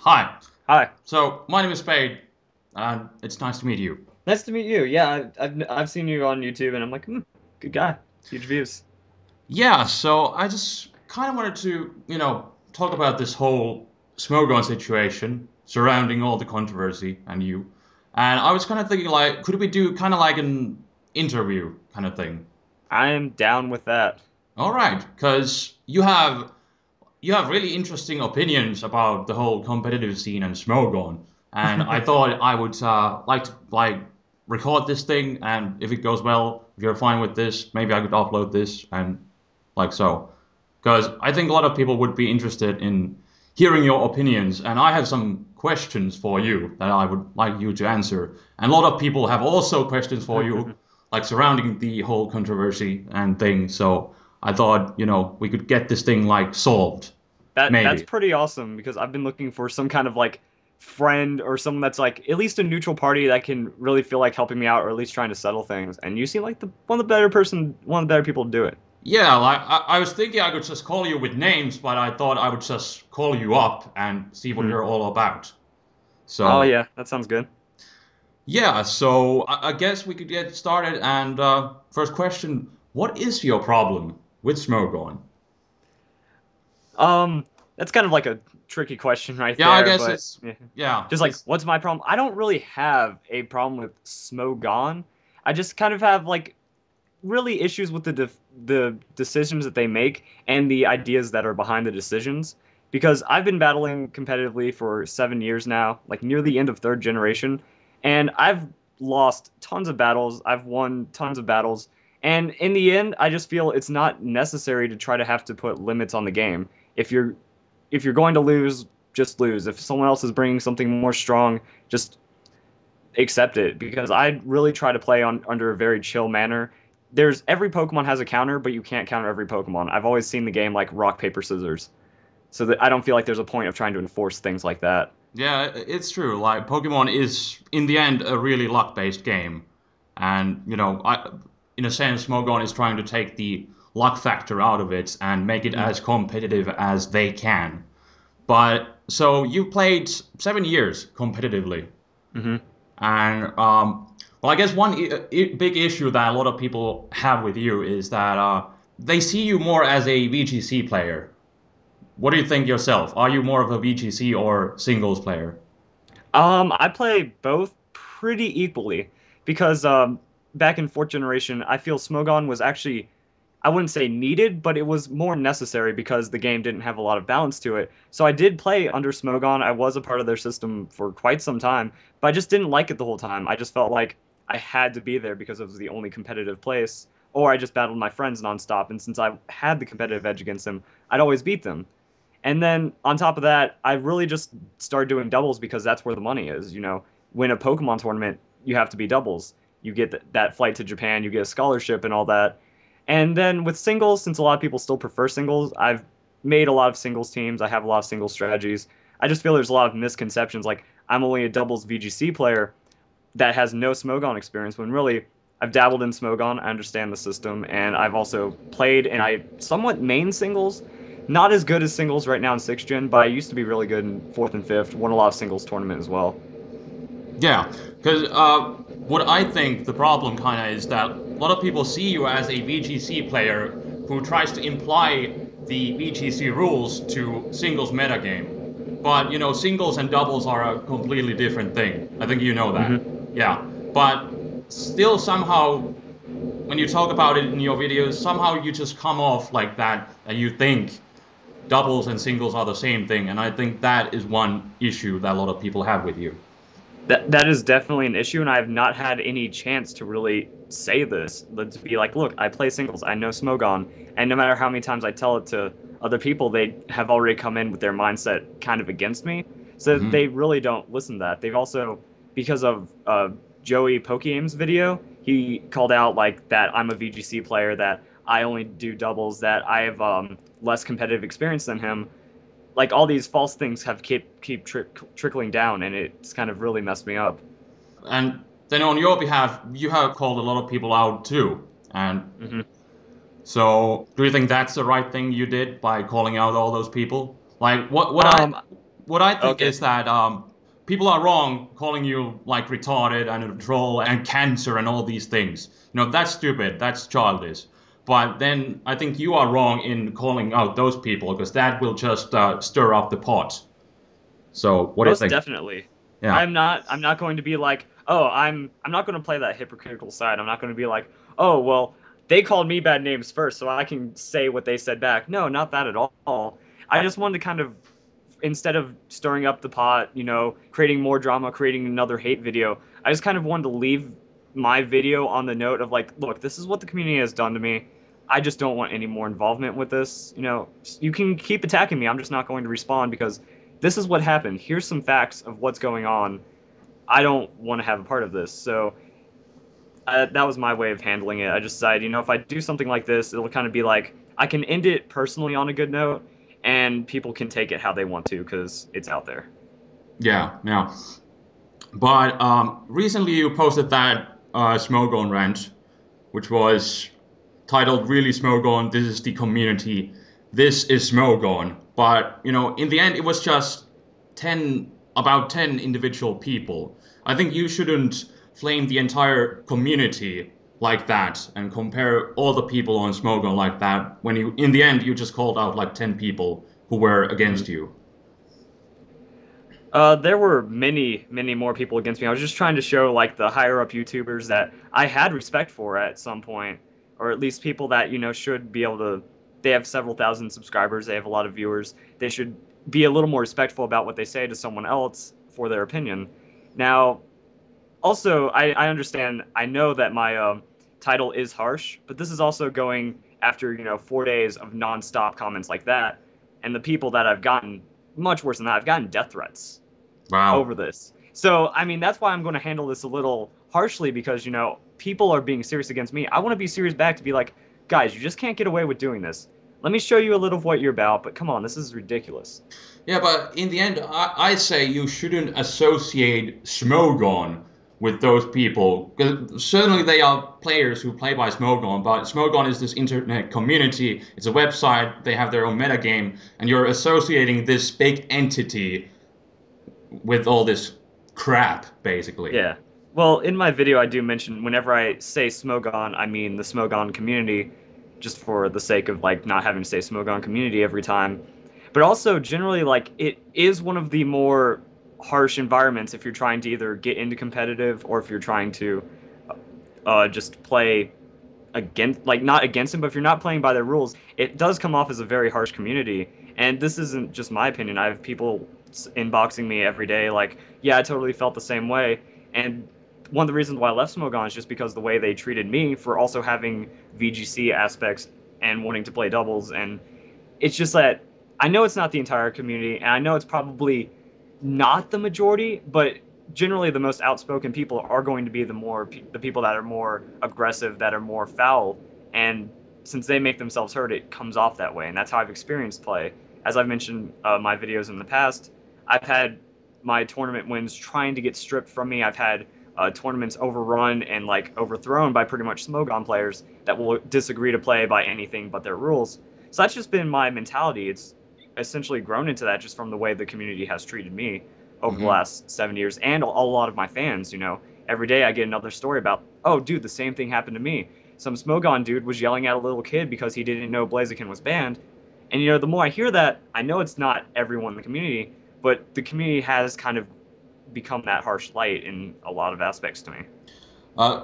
Hi. Hi. So, my name is Spade, and it's nice to meet you. Nice to meet you. Yeah, I've seen you on YouTube, and I'm like, good guy. Huge views. Yeah, so I just kind of wanted to, talk about this whole Smogon situation surrounding all the controversy and you. And I was kind of thinking, like, could we do kind of like an interview kind of thing? I am down with that. All right, because you have really interesting opinions about the whole competitive scene and Smogon, and I thought I would like to record this thing, and if it goes well, if you're fine with this, maybe I could upload this and like so, because I think a lot of people would be interested in hearing your opinions, and I have some questions for you that I would like you to answer, and a lot of people have also questions for you, like surrounding the whole controversy and thing. So I thought, we could get this thing like solved. That's Maybe. pretty awesome because I've been looking for some kind of like friend or someone that's like at least a neutral party that can really feel like helping me out or at least trying to settle things. And you seem like the one of the better people to do it. Yeah, like I was thinking I could just call you with names, but I thought I would just call you up and see what Hmm. you're all about. Oh So, yeah, that sounds good. yeah, so I guess we could get started. And first question, what is your problem with Smogon? Um, that's kind of like a tricky question right Yeah, I there, guess but it's, yeah. yeah, Just like, it's, what's my problem? I don't really have a problem with Smogon. I just kind of have like really issues with the decisions that they make and the ideas that are behind the decisions. Because I've been battling competitively for 7 years now, like near the end of third generation, and I've lost tons of battles. I've won tons of battles, and in the end, I just feel it's not necessary to try to have to put limits on the game. If you're if you're going to lose, just lose. If someone else is bringing something more strong, just accept it because I really try to play on under a very chill manner. There's every Pokemon has a counter, but you can't counter every Pokemon. I've always seen the game like rock paper scissors, so that I don't feel like there's a point of trying to enforce things like that. yeah, it's true. Like Pokemon is in the end a really luck-based game, and in a sense, Smogon is trying to take the luck factor out of it and make it Hmm. as competitive as they can. But so you played 7 years competitively, Hmm. and well, I guess one big issue that a lot of people have with you is that they see you more as a VGC player. What do you think yourself? Are you more of a VGC or singles player? I play both pretty equally because back in fourth generation, I feel Smogon was actually I wouldn't say needed, but it was more necessary because the game didn't have a lot of balance to it. So I did play under Smogon. I was a part of their system for quite some time, but I just didn't like it the whole time. I just felt like I had to be there because it was the only competitive place, or I just battled my friends nonstop. And since I had the competitive edge against them, I'd always beat them. And then on top of that, I really just started doing doubles because that's where the money is. Win a Pokemon tournament, you have to be doubles. You get that flight to Japan, you get a scholarship and all that. And then with singles, since a lot of people still prefer singles, I've made a lot of singles teams. I have a lot of singles strategies. I just feel there's a lot of misconceptions. Like I'm only a doubles VGC player that has no Smogon experience when really I've dabbled in Smogon. I understand the system, and I've also played and I somewhat main singles. Not as good as singles right now in sixth gen, but I used to be really good in fourth and fifth. Won a lot of singles tournament as well. Yeah, because what I think the problem kind of is that a lot of people see you as a VGC player who tries to imply the VGC rules to singles metagame. But singles and doubles are a completely different thing. I think you know that. Hmm. Yeah, but still somehow when you talk about it in your videos, somehow you just come off like that, and you think doubles and singles are the same thing. And I think that is one issue that a lot of people have with you. That is definitely an issue, and I have not had any chance to really say this. To be like, look, I play singles, I know Smogon, and no matter how many times I tell it to other people, they have already come in with their mindset kind of against me. So they Hmm. really don't listen to that. They've also, because of Joey Pokeaim's video, he called out like that I'm a VGC player, that I only do doubles, that I have less competitive experience than him, like all these false things have keep trickling down, and it's kind of really messed me up. And then on your behalf, you have called a lot of people out too. And Hmm. so, do you think that's the right thing you did by calling out all those people? Like, what I Um, what I think Okay. is that people are wrong calling you like retarded and a troll and cancer and all these things. That's stupid. That's childish. But then I think you are wrong in calling out those people because that will just stir up the pot. So what do you Most think? definitely. Yeah. I'm not going to be like, "Oh, I'm not going to play that hypocritical side. I'm not going to be like, "Oh, well, they called me bad names first, so I can say what they said back." No, not that at all. I just wanted to kind of instead of stirring up the pot, creating more drama, creating another hate video, I just kind of wanted to leave my video on the note of like, look, this is what the community has done to me. I just don't want any more involvement with this. You can keep attacking me. I'm just not going to respond because this is what happened. Here's some facts of what's going on. I don't want to have a part of this. So that was my way of handling it. I just decided, if I do something like this, it'll kind of be like I can end it personally on a good note, and people can take it how they want to because it's out there. Yeah. Yeah. But recently you posted that Smogon rant, which was titled "Really Smogon, this is the community, this is Smogon." But in the end, it was just about 10 individual people. I think you shouldn't flame the entire community like that and compare all the people on Smogon like that when in the end, you just called out like 10 people who were Mhm. against you. There were many, many more people against me. I was just trying to show like the higher up YouTubers that I had respect for at some point, or at least people that should be able to. They have several thousand subscribers. They have a lot of viewers. They should be a little more respectful about what they say to someone else for their opinion. Now, also, I understand. I know that my title is harsh, but this is also going after 4 days of nonstop comments like that, and the people that I've gotten much worse than that. I've gotten death threats over Wow. this. So, I mean, that's why I'm going to handle this a little harshly because, people are being serious against me. I want to be serious back to be like, guys, you just can't get away with doing this. Let me show you a little of what you're about, but come on, this is ridiculous. Yeah, but in the end, I say you shouldn't associate Smogon with those people. 'Cause certainly they are players who play by Smogon, but Smogon is this internet community. It's a website. They have their own metagame, and you're associating this big entity with all this crap, basically. Yeah. Well, in my video, I do mention whenever I say Smogon, I mean the Smogon community, just for the sake of like not having to say Smogon community every time. But also, generally, like it is one of the more harsh environments if you're trying to either get into competitive or if you're trying to just play against, like not against him, but if you're not playing by their rules, it does come off as a very harsh community. And this isn't just my opinion. I have people inboxing me every day, like, yeah, I totally felt the same way. And one of the reasons why I left Smogon is just because the way they treated me for also having VGC aspects and wanting to play doubles. And it's just that I know it's not the entire community, and I know it's probably not the majority, but generally the most outspoken people are going to be the people that are more aggressive, that are more foul, and since they make themselves heard, it comes off that way, and that's how I've experienced play. As I've mentioned my videos in the past, I've had my tournament wins trying to get stripped from me. I've had tournaments overrun and like overthrown by pretty much Smogon players that will disagree to play by anything but their rules. So that's just been my mentality. It's essentially grown into that just from the way the community has treated me over the Hmm. last 7 years and a lot of my fans. Every day I get another story about, oh, dude, the same thing happened to me. Some Smogon dude was yelling at a little kid because he didn't know Blaziken was banned. And, the more I hear that, I know it's not everyone in the community, but the community has kind of become that harsh light in a lot of aspects to me.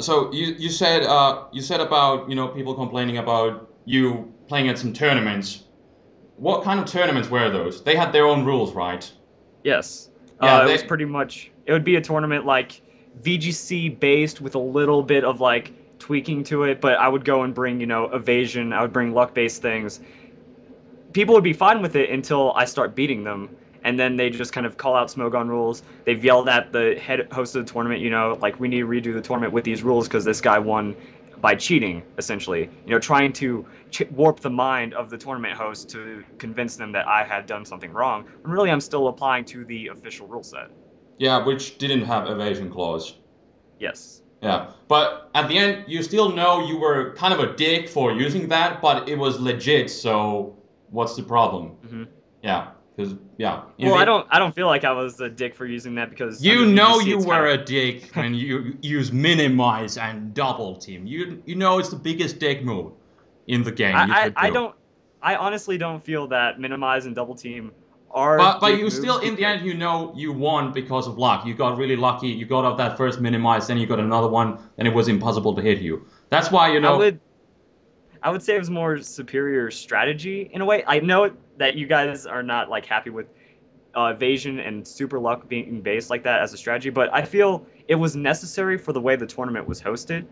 So you said about people complaining about you playing at some tournaments. What kind of tournaments were those? They had their own rules, right? Yes. Yeah, It was they. pretty much, it would be a tournament like VGC based with a little bit of like tweaking to it, but I would go and bring, evasion, I would bring luck based things. People would be fine with it until I start beating them. And then they just kind of call out Smogon rules. They've yelled at the head host of the tournament, like we need to redo the tournament with these rules because this guy won by cheating, essentially. Trying to warp the mind of the tournament host to convince them that I had done something wrong. When really I'm still applying to the official rule set. Yeah, which didn't have evasion clause. Yes. Yeah, but at the end, you still know you were kind of a dick for using that, but it was legit. So what's the problem? Hmm. Yeah, Because yeah, Well, I don't feel like I was a dick for using that because you under know VGC you it's kind were of a dick when you use minimize and double team. You know it's the biggest dick move in the game you I could I I do. don't I honestly don't feel that minimize and double team are But dick you still moves in the because end you know you won because of luck. You got really lucky. You got off that first minimize, then you got another one, and it was impossible to hit you. That's why you I know. would I would say it was more superior strategy in a way. I know that you guys are not like happy with evasion and super luck being based like that as a strategy, but I feel it was necessary for the way the tournament was hosted.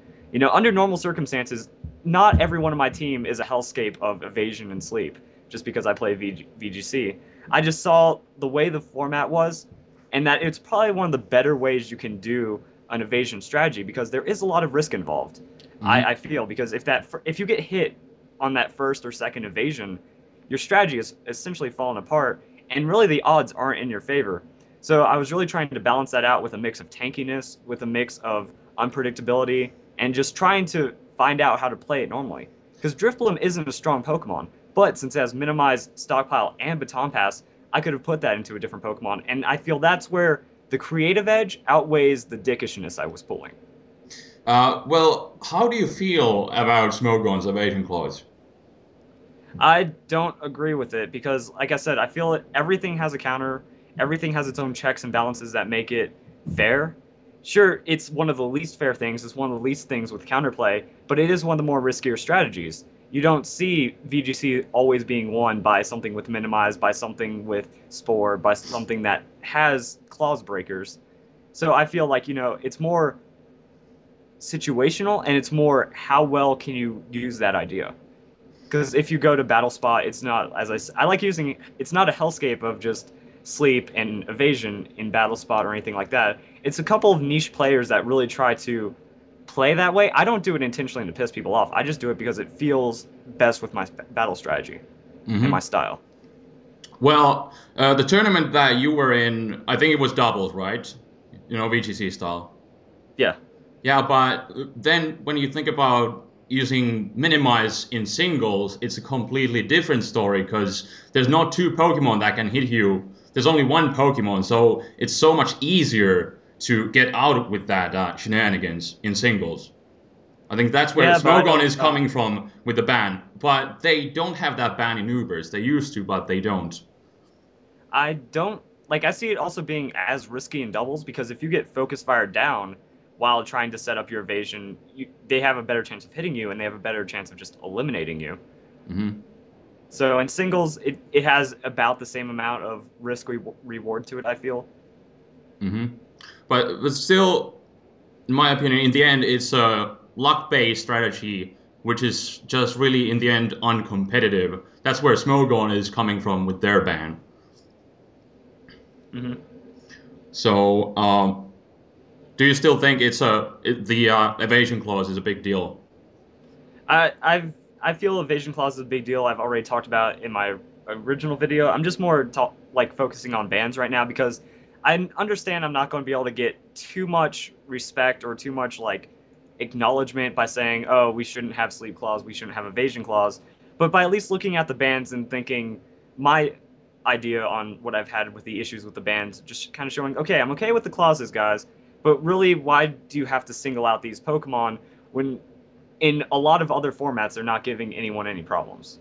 Under normal circumstances, not everyone on my team is a hellscape of evasion and sleep just because I play VGC. I just saw the way the format was, and that it's probably one of the better ways you can do an evasion strategy because there is a lot of risk involved. I Mhm. feel because if you get hit on that first or second evasion, your strategy is essentially falling apart, and really the odds aren't in your favor. So I was really trying to balance that out with a mix of tankiness, with a mix of unpredictability, and just trying to find out how to play it normally. Because Drifblim isn't a strong Pokemon, but since it has minimized stockpile and baton pass, I could have put that into a different Pokemon, and I feel that's where the creative edge outweighs the dickishness I was pulling. Well, how do you feel about Smogon's evasion clause? I don't agree with it because, like I said, I feel everything has a counter. Everything has its own checks and balances that make it fair. Sure, it's one of the least fair things. It's one of the least things with counterplay, but it is one of the more riskier strategies. You don't see VGC always being won by something with minimize, by something with spore, by something that has clause breakers. So I feel like, it's more situational and it's more how well can you use that idea. Because if you go to battle spot, it's not I like using it's not a hellscape of just sleep and evasion in battle spot or anything like that. It's a couple of niche players that really try to play that way. I don't do it intentionally to piss people off. I just do it because it feels best with my battle strategy and my Hmm. style. Well, the tournament that you were in, I think it was doubles, right? VGC style. Yeah. Yeah, but then when you think about using minimize in singles, it's a completely different story because there's not two Pokemon that can hit you. There's only one Pokemon, so it's so much easier to get out with that shenanigans in singles. I think that's where Yeah, but I Smogon don't is coming from with the ban, but they don't have that ban in Ubers. They used to, but they don't. I don't like I see it also being as risky in doubles because if you get focus fired down while trying to set up your evasion, they have a better chance of hitting you and they have a better chance of just eliminating you. Hmm. So in singles, it has about the same amount of risk reward to it, I feel. Hmm. But still, in my opinion, in the end, it's a luck-based strategy, which is just really, in the end, uncompetitive. That's where Smogon is coming from with their ban. Hmm. So, do you still think the evasion clause is a big deal? I feel evasion clause is a big deal. I've already talked about it in my original video. I'm just more like focusing on bans right now because I understand I'm not going to be able to get too much respect or too much like acknowledgement by saying, "Oh, we shouldn't have sleep clause, we shouldn't have evasion clause," but by at least looking at the bans and thinking my idea on what I've had with the issues with the bans, just kind of showing, okay, I'm okay with the clauses, guys, but really, why do you have to single out these Pokemon when in a lot of other formats, they're not giving anyone any problems.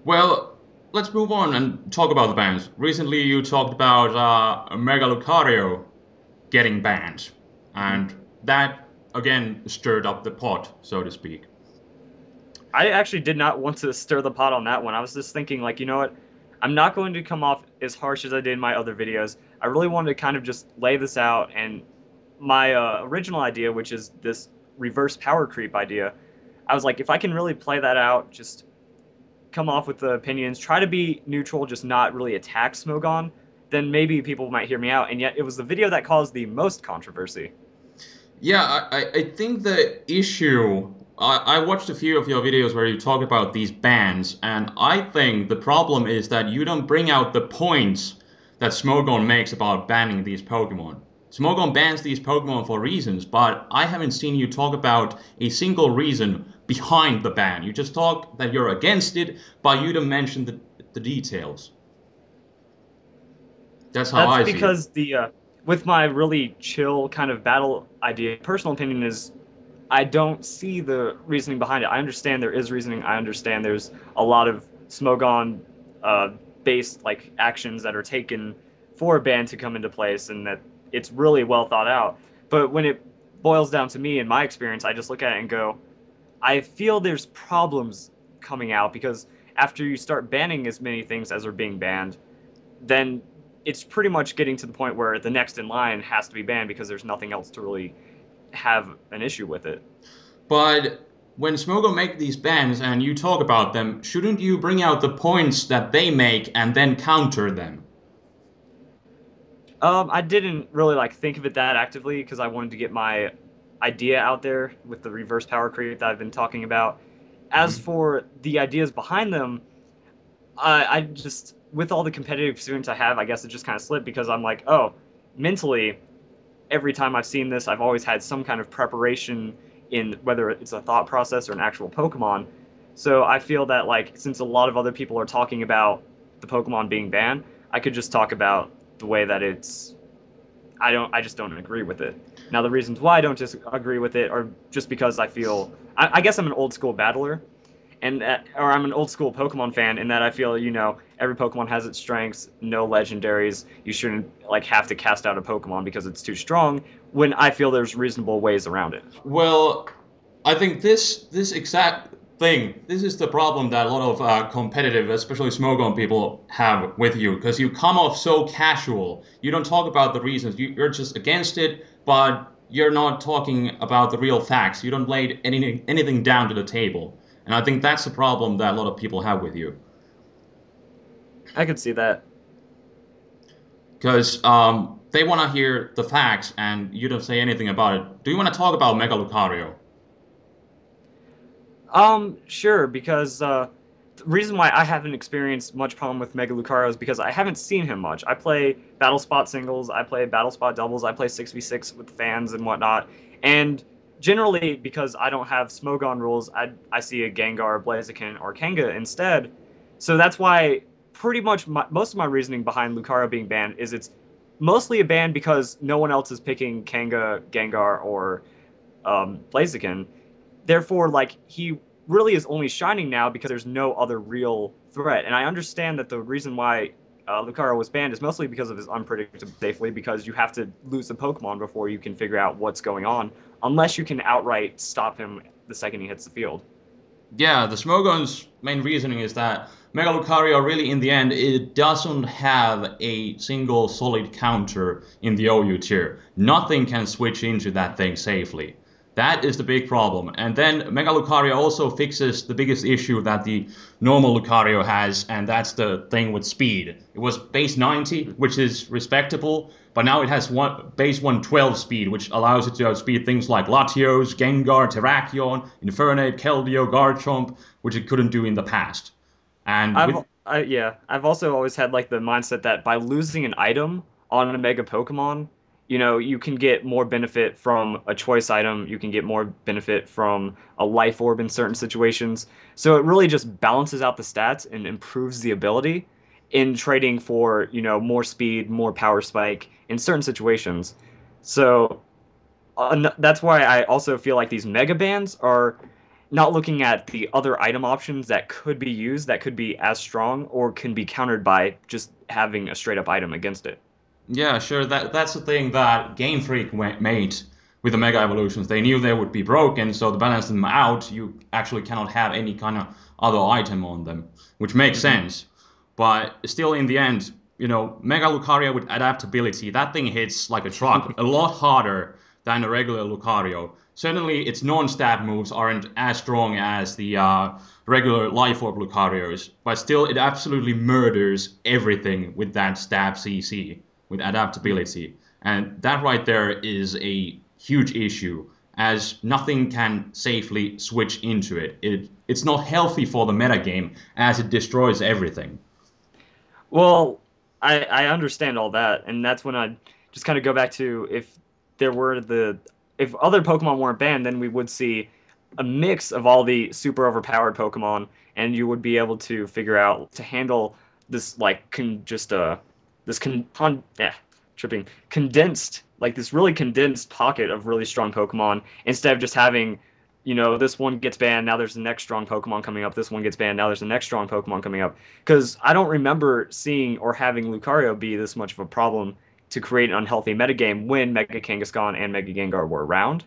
Well, let's move on and talk about the bans. Recently, you talked about Mega Lucario getting banned, Mhm. and that again stirred up the pot, so to speak. I actually did not want to stir the pot on that one. I was just thinking, like, you know what? I'm not going to come off as harsh as I did in my other videos. I really wanted to kind of just lay this out, and my original idea, which is this reverse power creep idea, I was like, if I can really play that out, just come off with the opinions, try to be neutral, just not really attack Smogon, then maybe people might hear me out. And yet, it was the video that caused the most controversy. Yeah, I think the issue. I watched a few of your videos where you talk about these bans, and I think the problem is that you don't bring out the points that Smogon makes about banning these Pokemon. Smogon bans these Pokemon for reasons, but I haven't seen you talk about a single reason behind the ban. You just talk that you're against it, but you don't mention the details. That's how That's I see it. because the with my really chill kind of battle idea, personal opinion is I don't see the reasoning behind it. I understand there is reasoning. I understand there's a lot of Smogon uh, based like actions that are taken for a ban to come into place, and that it's really well thought out. But when it boils down to me, in my experience, I just look at it and go, I feel there's problems coming out because after you start banning as many things as are being banned, then it's pretty much getting to the point where the next in line has to be banned because there's nothing else to really have an issue with it. But when Smogo make these bans and you talk about them, shouldn't you bring out the points that they make and then counter them? I didn't really like think of it that actively because I wanted to get my idea out there with the reverse power creep that I've been talking about. As Mhm. for the ideas behind them, I just with all the competitive experience I have, I guess it just kind of slipped because I'm like, oh, mentally, every time I've seen this, I've always had some kind of preparation in whether it's a thought process or an actual Pokemon. So I feel that like since a lot of other people are talking about the Pokemon being banned, I could just talk about the way that it's I just don't agree with it. Now the reasons why I don't just agree with it are just because I feel I guess I'm an old school battler and or I'm an old school Pokemon fan in that I feel every Pokemon has its strengths, no legendaries. You shouldn't like have to cast out a Pokemon because it's too strong. When I feel there's reasonable ways around it. Well, I think this exact thing, this is the problem that a lot of competitive, especially Smogon people have with you, because you come off so casual. You don't talk about the reasons. You're just against it, but you're not talking about the real facts. You don't lay anything down to the table. And I think that's the problem that a lot of people have with you. I could see that. Because they want to hear the facts and you don't say anything about it. Do you want to talk about Mega Lucario? Sure, because the reason why I haven't experienced much problem with Mega Lucario is because I haven't seen him much. I play Battle Spot singles, I play Battle Spot doubles, I play 6v6 with fans and whatnot. And generally, because I don't have Smogon rules, I see a Gengar, Blaziken, or Kanga instead. So that's why pretty much most of my reasoning behind Lucario being banned is it's mostly a ban because no one else is picking Kanga, Gengar, or Blaziken. Therefore, like he really is only shining now because there's no other real threat. And I understand that the reason why Lucario was banned is mostly because of his unpredictable safely, because you have to lose the Pokemon before you can figure out what's going on, unless you can outright stop him the second he hits the field. Yeah, the Smogon's main reasoning is that Mega Lucario really, in the end, it doesn't have a single solid counter in the OU tier. Nothing can switch into that thing safely. That is the big problem. And then Mega Lucario also fixes the biggest issue that the normal Lucario has, and that's the thing with speed. It was base 90, which is respectable, but now it has base 112 speed, which allows it to outspeed things like Latios, Gengar, Terrakion, Infernape, Keldeo, Garchomp, which it couldn't do in the past. And with I've also always had like the mindset that by losing an item on a mega Pokemon, you can get more benefit from a choice item, you can get more benefit from a life orb in certain situations. So it really just balances out the stats and improves the ability in trading for, more speed, more power spike in certain situations. So that's why I also feel like these mega bans are not looking at the other item options that could be used that could be as strong or can be countered by just having a straight up item against it. Yeah, sure. That's the thing that Game Freak made with the Mega Evolutions. They knew they would be broken, so to balance them out, you actually cannot have any kind of other item on them, which makes Hmm. sense. But still, in the end, Mega Lucario with adaptability, that thing hits like a truck, a lot harder than a regular Lucario. Certainly, its non-stab moves aren't as strong as the regular Life Orb Lucarios, but still, it absolutely murders everything with that stab CC with adaptability. And that right there is a huge issue, as nothing can safely switch into it. It's not healthy for the metagame, as it destroys everything. Well, I understand all that, and that's when I just kind of go back to there were the if other Pokemon weren't banned, then we would see a mix of all the super overpowered Pokemon, and you would be able to figure out to handle this like can just this tripping condensed, like this really condensed pocket of really strong Pokemon instead of just having, this one gets banned, now there's the next strong Pokemon coming up. This one gets banned, now there's the next strong Pokemon coming up. Because I don't remember seeing or having Lucario be this much of a problem to create an unhealthy metagame when Mega Kangaskhan and Mega Gengar were around.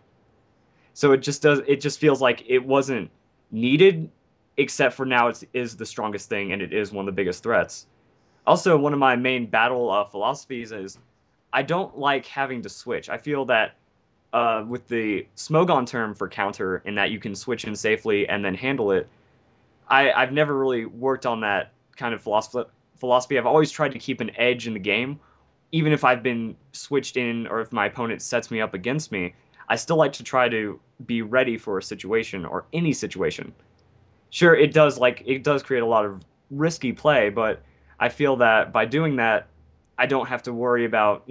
So it just feels like it wasn't needed, except for now it is the strongest thing and it is one of the biggest threats. Also, one of my main battle philosophies is I don't like having to switch. I feel that with the Smogon term for counter, in that you can switch in safely and then handle it, I've never really worked on that kind of philosophy. I've always tried to keep an edge in the game, even if I've been switched in or if my opponent sets me up against me. I still like to try to be ready for a situation or any situation. Sure, it does create a lot of risky play, but I feel that by doing that, I don't have to worry about,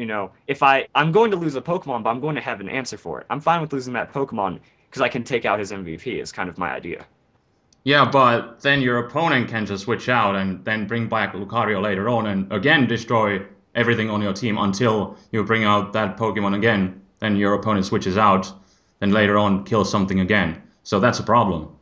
if I'm going to lose a Pokemon, but I'm going to have an answer for it. I'm fine with losing that Pokemon because I can take out his MVP is kind of my idea. Yeah, but then your opponent can just switch out and then bring back Lucario later on and again destroy everything on your team until you bring out that Pokemon again. Then your opponent switches out, then later on kills something again. So that's a problem.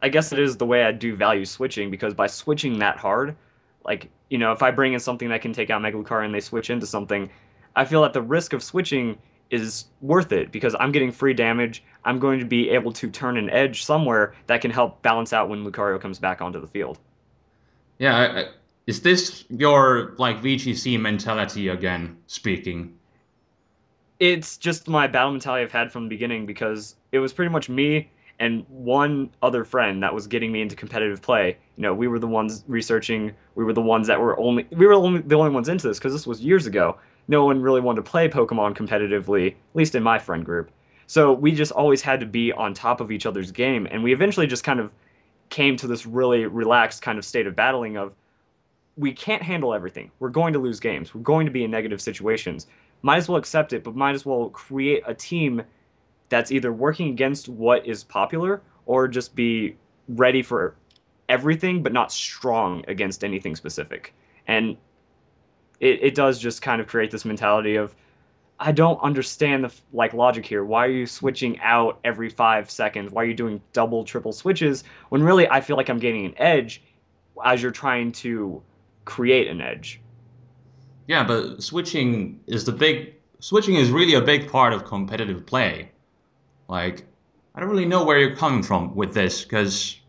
I guess it is the way I do value switching because by switching that hard, like, if I bring in something that can take out Mega Lucario and they switch into something, I feel that the risk of switching is worth it because I'm getting free damage. I'm going to be able to turn an edge somewhere that can help balance out when Lucario comes back onto the field. Yeah, is this your like VGC mentality again speaking? It's just my battle mentality I've had from the beginning because it was pretty much me and one other friend that was getting me into competitive play. We were the ones researching. We were only the only ones into this because this was years ago. No one really wanted to play Pokemon competitively, at least in my friend group. So we just always had to be on top of each other's game, and we eventually just kind of came to this really relaxed kind of state of battling of we can't handle everything. We're going to lose games. We're going to be in negative situations. Might as well accept it, but might as well create a team that's either working against what is popular or just be ready for everything, but not strong against anything specific. And it does just kind of create this mentality of I don't understand the logic here. Why are you switching out every 5 seconds? Why are you doing double, triple switches when really I feel like I'm gaining an edge as you're trying to create an edge? Yeah, but switching is really a big part of competitive play. Like, I don't really know where you're coming from with this, because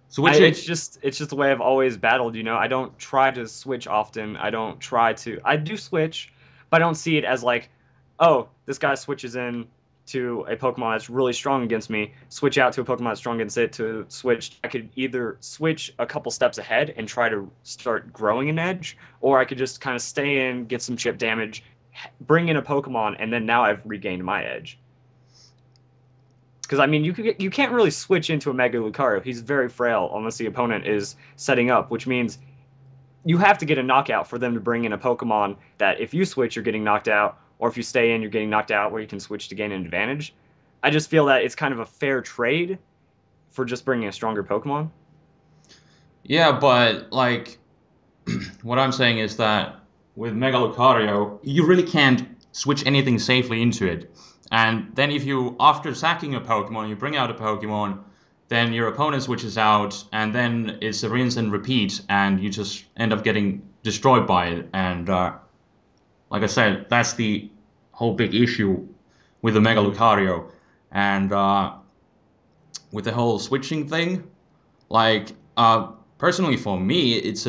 switching, It's just the way I've always battled, I don't try to switch often. I do switch, but I don't see it as like, oh, this guy switches in to a Pokemon that's really strong against me, switch out to a Pokemon that's strong against it to switch. I could either switch a couple steps ahead and try to start growing an edge, or I could just kind of stay in, get some chip damage, bring in a Pokemon, and then now I've regained my edge. Because I mean, you can't really switch into a Mega Lucario. He's very frail unless the opponent is setting up, which means you have to get a knockout for them to bring in a Pokemon that if you switch, you're getting knocked out, or if you stay in, you're getting knocked out, where you can switch to gain an advantage. I just feel that it's kind of a fair trade for just bringing a stronger Pokemon. yeah, but like, what I'm saying is that with Mega Lucario, you really can't switch anything safely into it. And then if you, after sacking a Pokemon, you bring out a Pokemon, then your opponent switches out, and then it's a rinse and repeat, and you just end up getting destroyed by it. And like I said, that's the whole big issue with the Mega Lucario. And with the whole switching thing, like personally for me, it's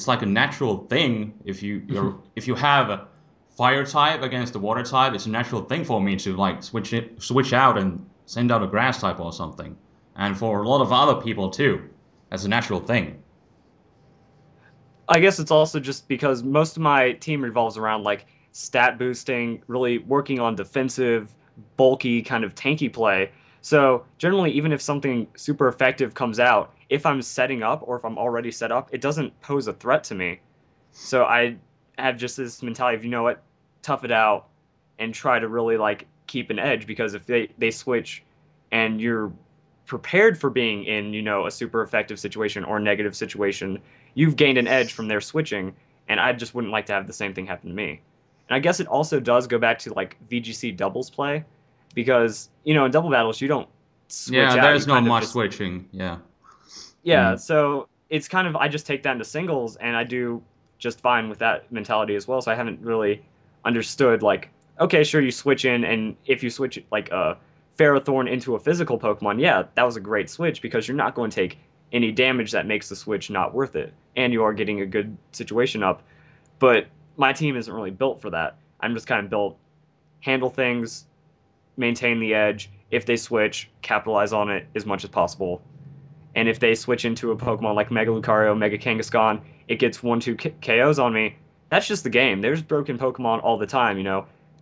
like a natural thing. If you have a fire type against the water type, it's a natural thing for me to like switch out and send out a grass type or something. And for a lot of other people too, that's a natural thing. I guess it's also just because most of my team revolves around like stat boosting, really working on defensive, bulky, kind of tanky play. So generally, even if something super effective comes out, if I'm setting up or if I'm already set up, it doesn't pose a threat to me. So I have just this mentality of, you know what, tough it out and try to really like keep an edge because if they switch and you're prepared for being in, a super effective situation or a negative situation, you've gained an edge from their switching. and I just wouldn't like to have the same thing happen to me. And I guess it also does go back to like VGC doubles play, because in double battles you don't switch Yeah, out. You there's no kind of much just switching. Yeah. yeah. Mm. So it's kind of I just take that into singles, and I do just fine with that mentality as well. So I haven't really understood like okay, sure you switch in, and if you switch like a Ferrothorn into a physical Pokemon, yeah, that was a great switch because you're not going to take any damage that makes the switch not worth it, and you are getting a good situation up. But my team isn't really built for that. I'm just kind of built handle things, maintain the edge. If they switch, capitalize on it as much as possible. And if they switch into a Pokemon like Mega Lucario, Mega Kangaskhan, it gets 1-2 KOs on me. That's just the game. There's broken Pokemon all the time.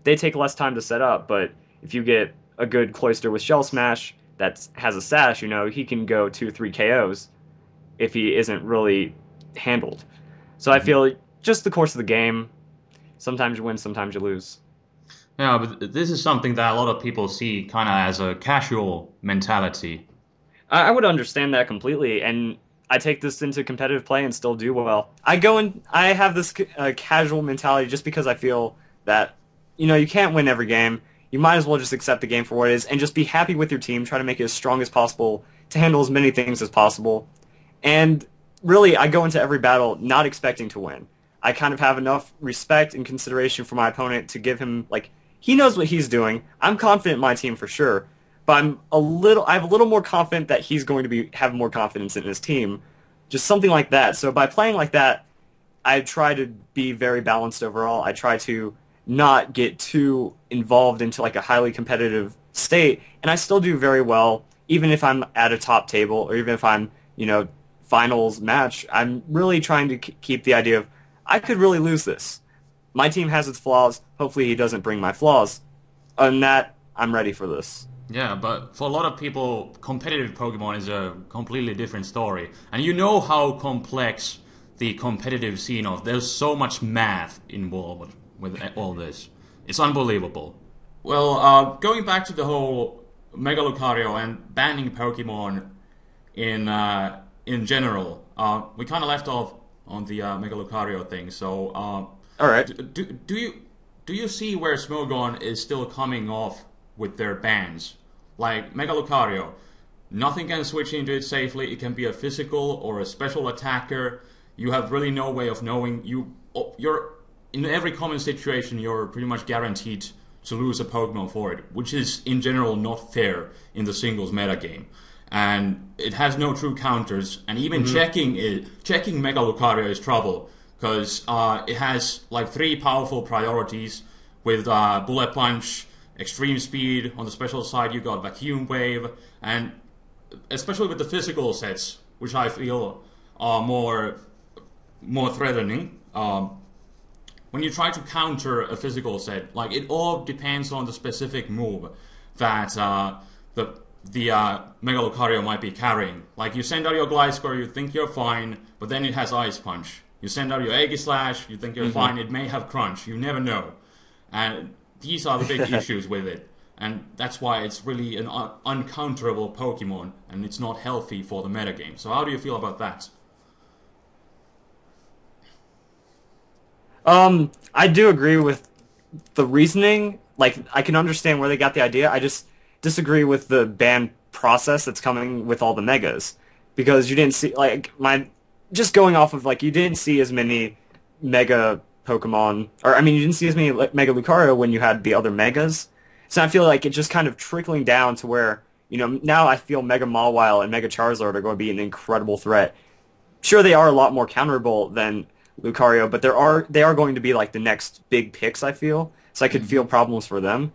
They take less time to set up, but if you get a good Cloyster with Shell Smash that has a sash, he can go 2-3 KOs if he isn't really handled. So I Mhm. feel just the course of the game, sometimes you win, sometimes you lose. Yeah, but this is something that a lot of people see kind of as a casual mentality. I would understand that completely, and I take this into competitive play and still do well. I have this casual mentality just because I feel that you can't win every game. You might as well just accept the game for what it is and just be happy with your team. Try to make it as strong as possible to handle as many things as possible. And really, I go into every battle not expecting to win. I kind of have enough respect and consideration for my opponent to give him like he knows what he's doing. I'm confident in my team for sure, but I have a little more confident that he's going to have more confidence in his team. Just something like that. So by playing like that, I try to be very balanced overall. I try to not get too involved into like a highly competitive state, and I still do very well even if I'm at a top table or even if I'm, finals match. I'm really trying to keep the idea of I could really lose this. My team has its flaws. Hopefully he doesn't bring my flaws. Other than that, I'm ready for this. Yeah, but for a lot of people, competitive Pokemon is a completely different story. And you know how complex the competitive scene of. There's so much math involved with all this. It's unbelievable. Well, going back to the whole Mega Lucario and banning Pokemon in general, we kind of left off on the Mega Lucario thing. So, All right. do you see where Smogon is still coming off with their bans? Like Mega Lucario, nothing can switch into it safely. It can be a physical or a special attacker. You have really no way of knowing. You're in every common situation. You're pretty much guaranteed to lose a Pokemon for it, which is in general not fair in the singles metagame. And it has no true counters. And even checking Mega Lucario is trouble because it has like 3 powerful priorities with Bullet Punch, Extreme Speed. On the special side, you got Vacuum Wave, and especially with the physical sets, which I feel are more threatening. When you try to counter a physical set, like it all depends on the specific move that the Mega Lucario might be carrying. Like you send out your Gliscor, you think you're fine, but then it has Ice Punch. You send out your Aegislash, you think you're fine, it may have Crunch. You never know. And these are the big issues with it. And that's why it's really an uncounterable Pokemon, and it's not healthy for the metagame. So how do you feel about that? I do agree with the reasoning. Like, I can understand where they got the idea. I just disagree with the ban process that's coming with all the megas, because you didn't see just going off of like you didn't see as many mega Pokemon, or I mean, you didn't see as many Mega Lucario when you had the other megas. So I feel like it's just kind of trickling down to where now I feel Mega Mawile and Mega Charizard are going to be an incredible threat. Sure, they are a lot more counterable than Lucario, but they are going to be like the next big picks. I feel so I could feel problems for them.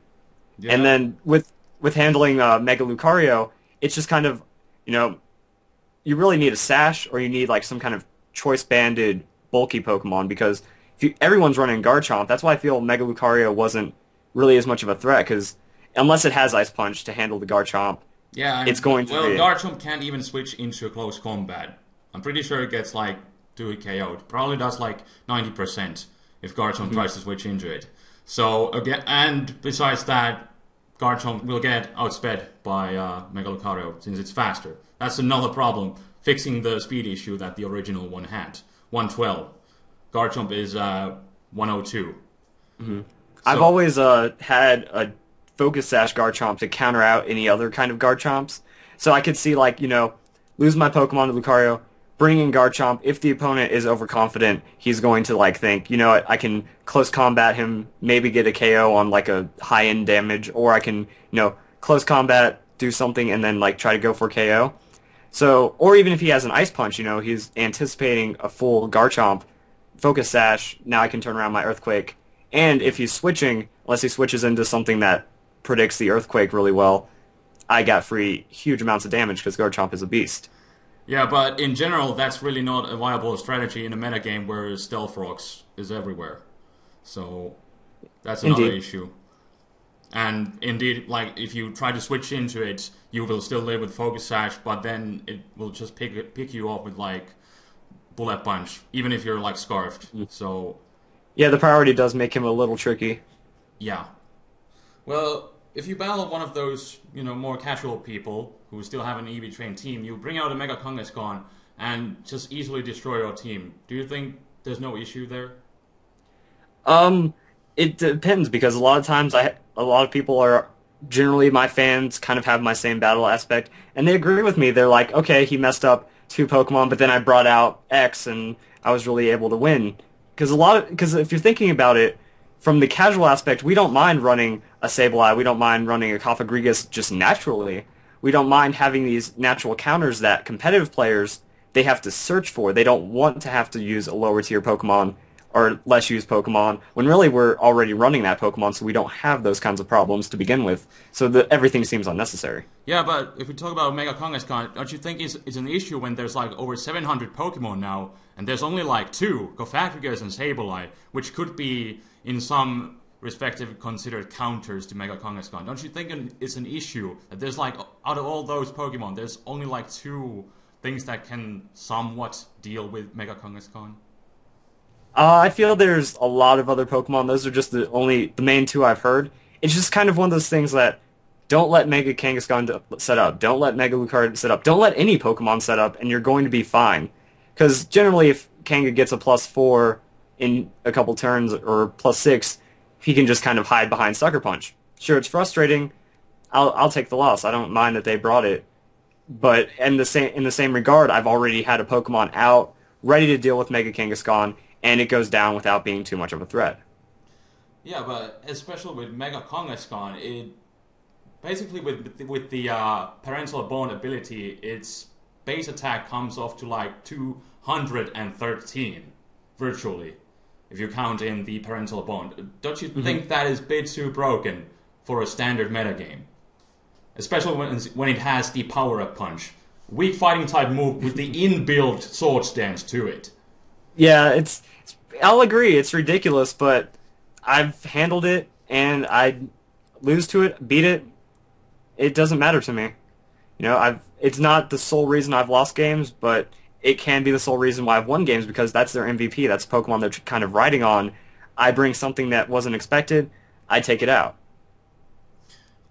And Yeah. then with handling Mega Lucario, it's just kind of you really need a sash or you need like some kind of choice banded bulky Pokemon, because everyone's running Garchomp. That's why I feel Mega Lucario wasn't really as much of a threat, because unless it has Ice Punch to handle the Garchomp, Yeah, it's and going to well, be. Garchomp can't even switch into a close combat. I'm pretty sure it gets like 2 KO'd. Probably does like 90% if Garchomp tries to switch into it. So again, and besides that, Garchomp will get outsped by Mega Lucario since it's faster. That's another problem, fixing the speed issue that the original one had. 112. Garchomp is 102. Hmm. I've So always had a Focus Sash Garchomp to counter out any other kind of Garchomps. So I could see, like, lose my Pokemon to Lucario, bring in Garchomp. If the opponent is overconfident, he's going to, like, think, you know what, I can close combat him, maybe get a KO on, like, a high-end damage, or I can, close combat, do something, and then, like, try to go for KO. So, or even if he has an Ice Punch, he's anticipating a full Garchomp, Focus Sash, now I can turn around my Earthquake. And if he's switching, unless he switches into something that predicts the Earthquake really well, I got free huge amounts of damage because Garchomp is a beast. yeah, but in general, that's really not a viable strategy in a metagame where Stealth Rocks is everywhere. So that's another Indeed. issue. And indeed, like if you try to switch into it, you will still live with Focus Sash, but then it will just pick you up with like Bullet Punch, even if you're like scarfed. So Yeah, the priority does make him a little tricky. yeah. Well, if you battle one of those, more casual people who still have an EV trained team, you bring out a Mega Kangaskhan and just easily destroy your team. Do you think there's no issue there? Um, it depends because a lot of times a lot of people are generally my fans kind of have my same battle aspect and they agree with me. They're like, okay, he messed up two Pokemon, but then I brought out X and I was really able to win. Because if you're thinking about it from the casual aspect, we don't mind running a Sableye, we don't mind running a Cofagrigus just naturally. We don't mind having these natural counters that competitive players they have to search for. They don't want to have to use a lower tier Pokemon or less used Pokemon, when really we're already running that Pokemon, so we don't have those kinds of problems to begin with. So everything seems unnecessary. Yeah, but if we talk about Mega Kangaskhan, don't you think it's an issue when there's like over 700 Pokemon now, and there's only like two, Cofagrigus and Sableye, which could be, in some respective, considered counters to Mega Kangaskhan. Don't you think it's an issue that there's like, out of all those Pokemon, there's only like two things that can somewhat deal with Mega Kangaskhan? I feel there's a lot of other Pokemon. Those are just the main two I've heard. It's just kind of one of those things that don't let Mega Kangaskhan set up. Don't let Mega Lucario set up. Don't let any Pokemon set up, and you're going to be fine. Because generally, if Kanga gets a +4 in a couple turns or +6, he can just kind of hide behind Sucker Punch. Sure, it's frustrating. I'll take the loss. I don't mind that they brought it. But in the same regard, I've already had a Pokemon out, ready to deal with Mega Kangaskhan, and it goes down without being too much of a threat. Yeah, but especially with Mega Kangaskhan, it basically with the parental bond ability, its base attack comes off to like 213 virtually, if you count in the parental bond. Don't you think that is a bit too broken for a standard metagame? Especially when it has the power-up punch. Weak fighting type move with the inbuilt Swords Dance to it. Yeah, I'll agree, it's ridiculous, but I've handled it, and I lose to it, beat it. It doesn't matter to me. It's not the sole reason I've lost games, but it can be the sole reason why I've won games because that's their MVP. That's Pokemon they're kind of riding on. I bring something that wasn't expected, I take it out.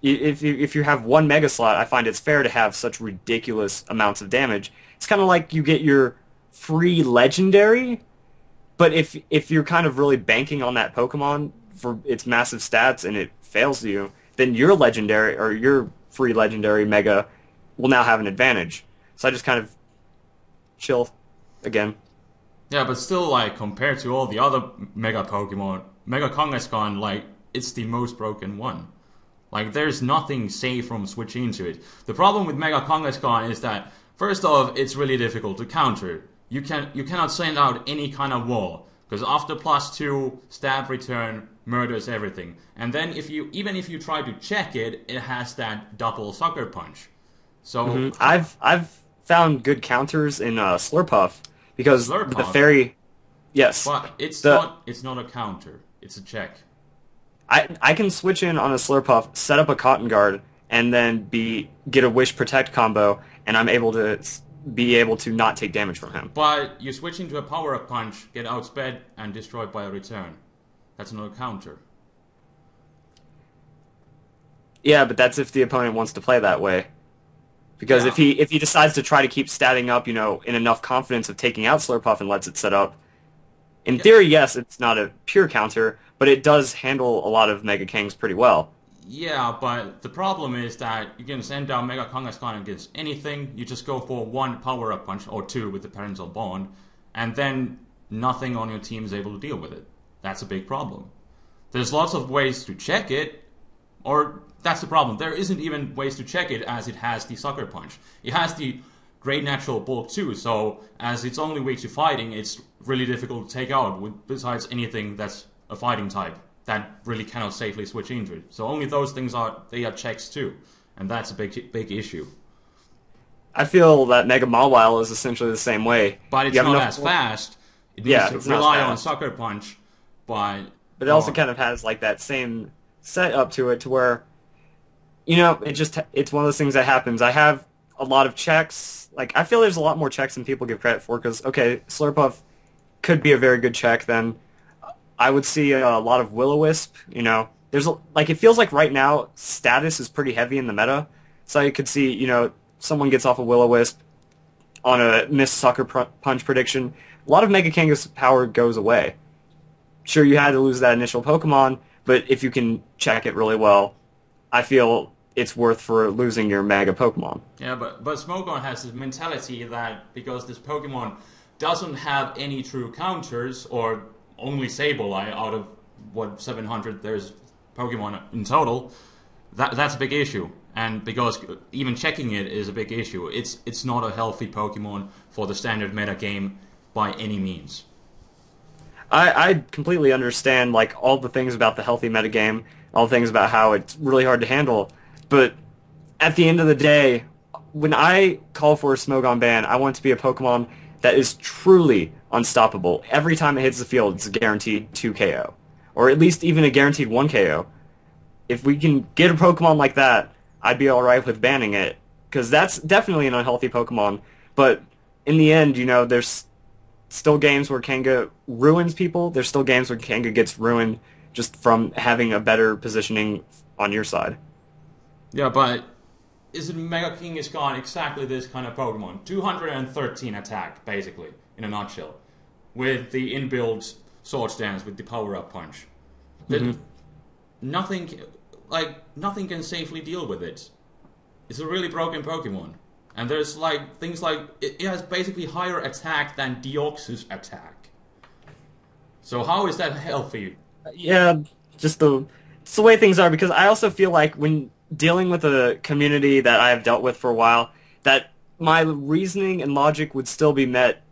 If you have one Mega Slot, I find it's fair to have such ridiculous amounts of damage. It's kind of like you get your free Legendary, but if you're kind of really banking on that Pokemon for its massive stats and it fails you, then your Legendary or your free Legendary Mega will now have an advantage. So I just kind of chill again. Yeah, but still, like, compared to all the other Mega Pokemon, Mega Kangaskhan, like, it's the most broken one. Like, there's nothing safe from switching into it. The problem with Mega Kangaskhan is that, first off, it's really difficult to counter. You cannot send out any kind of wall, because after +2, stab return murders everything. And then even if you try to check it, it has that double Sucker Punch. So I've found good counters in Slurpuff because the Slurpuff? fairy. Yes, but it's not a counter. It's a check. I can switch in on a Slurpuff, set up a Cotton Guard, and then get a Wish Protect combo, and I'm able to be able to not take damage from him. But you switch into a power-up punch, get outsped, and destroyed by a return. That's not a counter. Yeah, but that's if the opponent wants to play that way. Because Yeah. if he decides to try to keep statting up, in enough confidence of taking out Slurpuff and lets it set up, In theory, yes, it's not a pure counter, but it does handle a lot of Mega Kings pretty well. Yeah, but the problem is that you can send down Mega Kangaskhan against anything. You just go for one power-up punch or two with the Parental Bond, and then nothing on your team is able to deal with it. That's a big problem. There's lots of ways to check it, or that's the problem. There isn't even ways to check it as it has the Sucker Punch. It has the Great Natural Bulk too, so as it's only weak to fighting, it's really difficult to take out besides anything that's a fighting type that really cannot safely switch into it. So only those things are checks too, and that's a big issue. I feel that Mega Mawile is essentially the same way. But it's not as fast. It needs to rely on Sucker Punch, but it also kind of has like that same setup to it, to where, you know, it's one of those things that happens. I have a lot of checks. Like, I feel there's a lot more checks than people give credit for, because, okay, Slurpuff could be a very good check, then I would see a lot of Will-O-Wisp, you know. It feels like right now, status is pretty heavy in the meta, so you could see, you know, someone gets off a Will-O-Wisp on a missed Sucker Punch prediction. A lot of Mega Kanga's power goes away. Sure, you had to lose that initial Pokemon, but if you can check it really well, I feel it's worth for losing your Mega Pokemon. Yeah, but Smogon has this mentality that because this Pokemon doesn't have any true counters, or only Sableye out of, 700 there's Pokemon in total, that's a big issue. And because even checking it is a big issue. It's not a healthy Pokemon for the standard meta game by any means. I completely understand, like, all the things about the healthy metagame, all the things about how it's really hard to handle, but at the end of the day, when I call for a Smogon ban, I want it to be a Pokemon that is truly unstoppable. Every time it hits the field, it's a guaranteed 2 KO, or at least even a guaranteed 1 KO. If we can get a Pokemon like that, I'd be alright with banning it, because that's definitely an unhealthy Pokemon, but in the end, you know, there's still games where Kanga ruins people. There's still games where Kanga gets ruined just from having a better positioning on your side. Yeah, but isn't Mega Kangaskhan exactly this kind of Pokemon? 213 attack, basically, in a nutshell. With the inbuilt Sword Stance, with the power-up punch. Mm-hmm. Nothing can safely deal with it. It's a really broken Pokemon. And there's like things like it has basically higher attack than Deoxys attack. So how is that healthy? Yeah, it's the way things are, because I also feel like when dealing with a community that I have dealt with for a while, that my reasoning and logic would still be met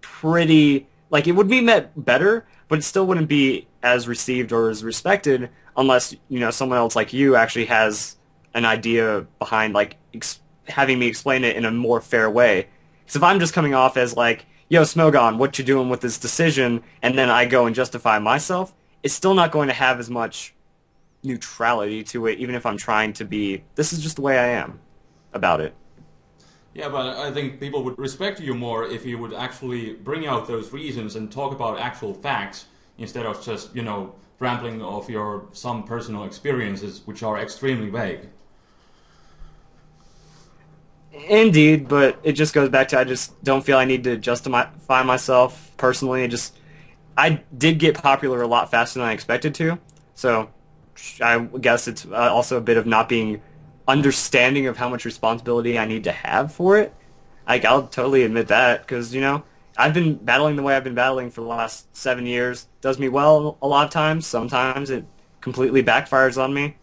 pretty, like, it would be met better, but it still wouldn't be as received or as respected unless, you know, someone else like you actually has an idea behind, like, having me explain it in a more fair way. Because if I'm just coming off as like, yo, Smogon, what you doing with this decision, and then I go and justify myself, it's still not going to have as much neutrality to it, even if I'm trying to be, this is just the way I am about it. Yeah, but I think people would respect you more if you would actually bring out those reasons and talk about actual facts instead of just, you know, rambling off some personal experiences, which are extremely vague. Indeed, but it just goes back to, I just don't feel I need to justify myself personally. I did get popular a lot faster than I expected to, so I guess it's also a bit of not being understanding of how much responsibility I need to have for it. I'll totally admit that, because, you know, I've been battling the way I've been battling for the last 7 years. Does me well a lot of times. Sometimes it completely backfires on me,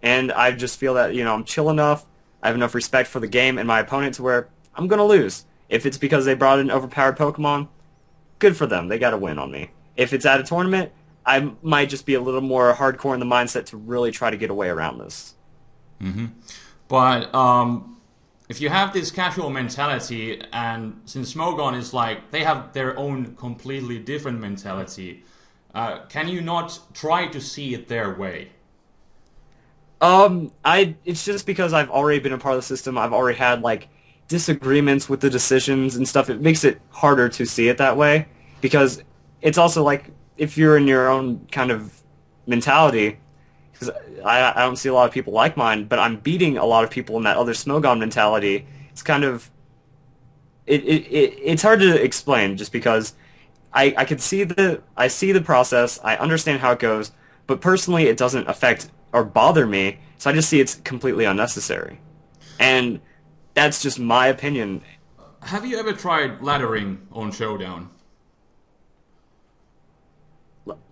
and I just feel that, you know, I'm chill enough. I have enough respect for the game and my opponent to where I'm going to lose. If it's because they brought an overpowered Pokemon, good for them. They got to win on me. If it's at a tournament, I might just be a little more hardcore in the mindset to really try to get a way around this. Mm-hmm. But if you have this casual mentality, and since Smogon is like, they have their own completely different mentality, can you not try to see it their way? It's just because I've already been a part of the system. I've already had, like, disagreements with the decisions and stuff. It makes it harder to see it that way, because it's also like, if you're in your own kind of mentality, because I don't see a lot of people like mine, but I'm beating a lot of people in that other Smogon mentality. It's kind of, it's hard to explain, just because I could see I see the process, I understand how it goes, but personally it doesn't affect or bother me, so I just see it's completely unnecessary. And that's just my opinion. Have you ever tried laddering on Showdown?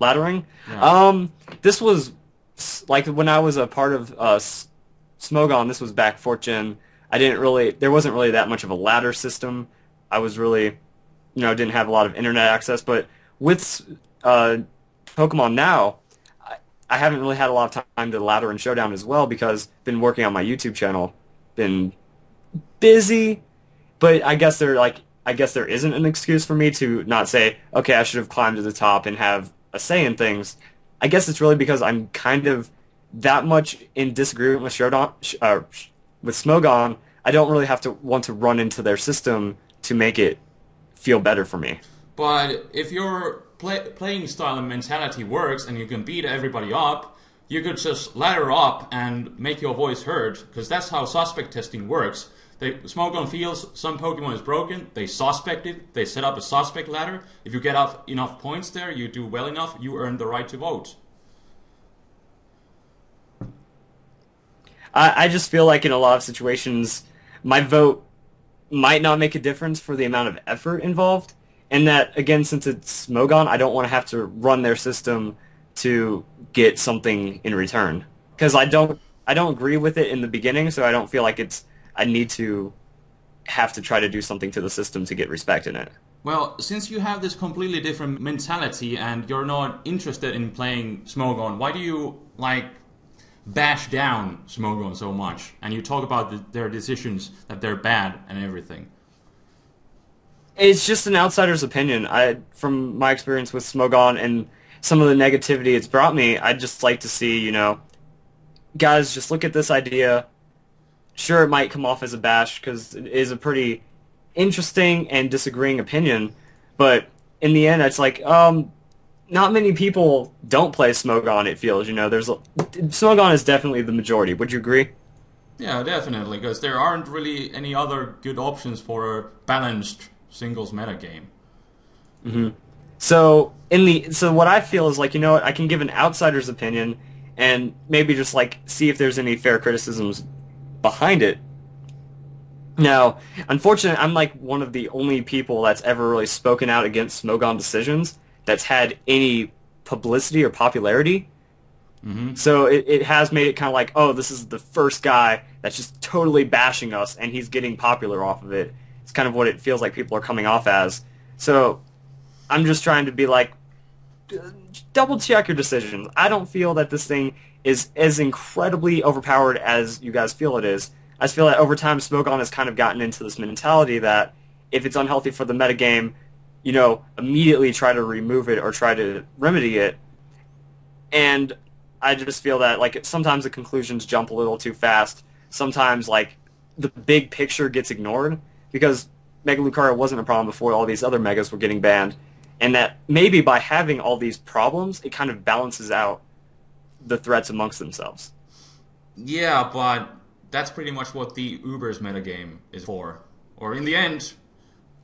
Laddering. Yeah. This was like when I was a part of Smogon. This was back 4th gen. I didn't really. There wasn't really that much of a ladder system. I was really, didn't have a lot of internet access. But with Pokemon Now, I haven't really had a lot of time to ladder and Showdown as well because I've been working on my YouTube channel, been busy. But I guess there isn't an excuse for me to not say, okay, I should have climbed to the top and have a say in things. I guess it's really because I'm kind of that much in disagreement with with Smogon. I don't really have to want to run into their system to make it feel better for me. But if your playing style and mentality works and you can beat everybody up, you could just ladder up and make your voice heard, because that's how suspect testing works. Smogon feels some Pokemon is broken, they suspect it, they set up a suspect ladder. If you get enough points there, you do well enough, you earn the right to vote. I just feel like in a lot of situations, my vote might not make a difference for the amount of effort involved. And that, again, since it's Smogon, I don't want to have to run their system to get something in return. Because I don't agree with it in the beginning, so I don't feel like I need to have to try to do something to the system to get respect in it. Well, since you have this completely different mentality and you're not interested in playing Smogon, why do you, bash down Smogon so much? And you talk about their decisions, that they're bad and everything. It's just an outsider's opinion. From my experience with Smogon and some of the negativity it's brought me, I'd just like to see, guys, just look at this idea. Sure, it might come off as a bash because it is a pretty interesting and disagreeing opinion, but in the end, it's like, not many people don't play Smogon, it feels, Smogon is definitely the majority. Would you agree? Yeah, definitely, because there aren't really any other good options for a balanced singles metagame. Mm-hmm. So what I feel is like, what, I can give an outsider's opinion and maybe just see if there's any fair criticisms behind it. Now, unfortunately, I'm one of the only people that's ever really spoken out against Smogon decisions that's had any publicity or popularity. Mm-hmm. So it has made it kind of oh, this is the first guy that's just totally bashing us and he's getting popular off of it. It's kind of what it feels like people are coming off as. So I'm just trying to be double check your decisions. I don't feel that this thing is as incredibly overpowered as you guys feel it is. I just feel that over time Smogon has kind of gotten into this mentality that if it's unhealthy for the metagame, immediately try to remove it or try to remedy it. And I just feel that sometimes the conclusions jump a little too fast. Sometimes the big picture gets ignored because Mega Lucario wasn't a problem before all these other Megas were getting banned. And that maybe by having all these problems, it kind of balances out the threats amongst themselves. Yeah, but that's pretty much what the Ubers metagame is for. Or in the end,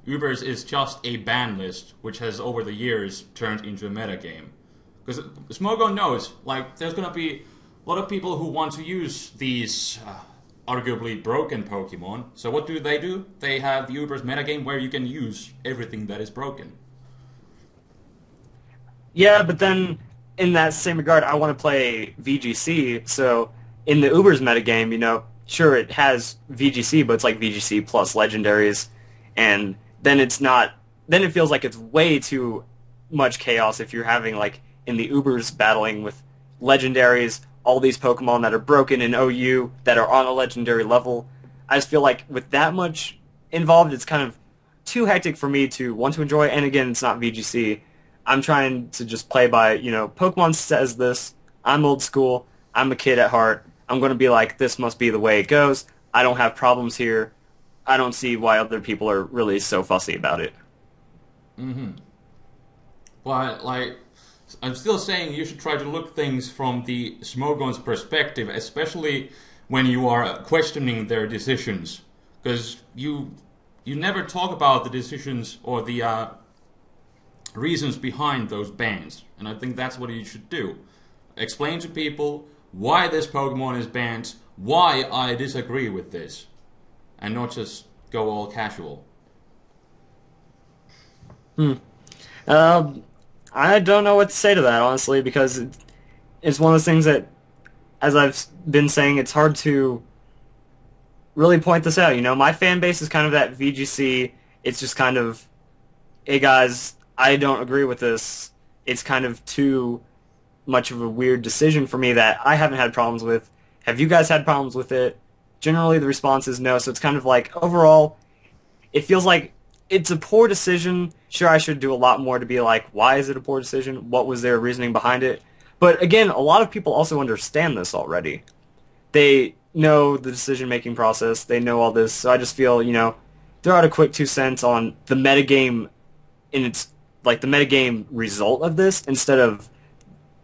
Ubers is just a ban list, which has over the years turned into a metagame. Because Smogon knows, there's gonna be a lot of people who want to use these arguably broken Pokemon. So what do? They have the Ubers metagame where you can use everything that is broken. Yeah, but then in that same regard, I want to play VGC. So in the Ubers metagame, sure it has VGC, but it's VGC plus legendaries, and then it's not. Then it feels like it's way too much chaos if you're having in the Ubers battling with legendaries, all these Pokemon that are broken in OU that are on a legendary level. I just feel with that much involved, it's kind of too hectic for me to want to enjoy. And again, it's not VGC. I'm trying to just play by, Pokemon says this. I'm old school. I'm a kid at heart. I'm going to be this must be the way it goes. I don't have problems here. I don't see why other people are really so fussy about it. Mm-hmm. But, I'm still saying you should try to look things from the Smogon's perspective, especially when you are questioning their decisions. Because you never talk about the decisions or the reasons behind those bans. And I think that's what you should do. Explain to people why this Pokemon is banned, why I disagree with this, and not just go all casual. I don't know what to say to that, honestly, because it's one of those things that, as I've been saying, it's hard to really point this out. You know, my fan base is kind of that VGC. It's just kind of, hey guys, I don't agree with this. It's kind of too much of a weird decision for me that I haven't had problems with. Have you guys had problems with it? Generally, the response is no. So it's kind of like, overall, it feels like it's a poor decision. Sure, I should do a lot more to be like, why is it a poor decision? What was their reasoning behind it? But again, a lot of people also understand this already. They know the decision-making process. They know all this. So I just feel, you know, throw out a quick 2 cents on the metagame in its, like, the metagame result of this instead of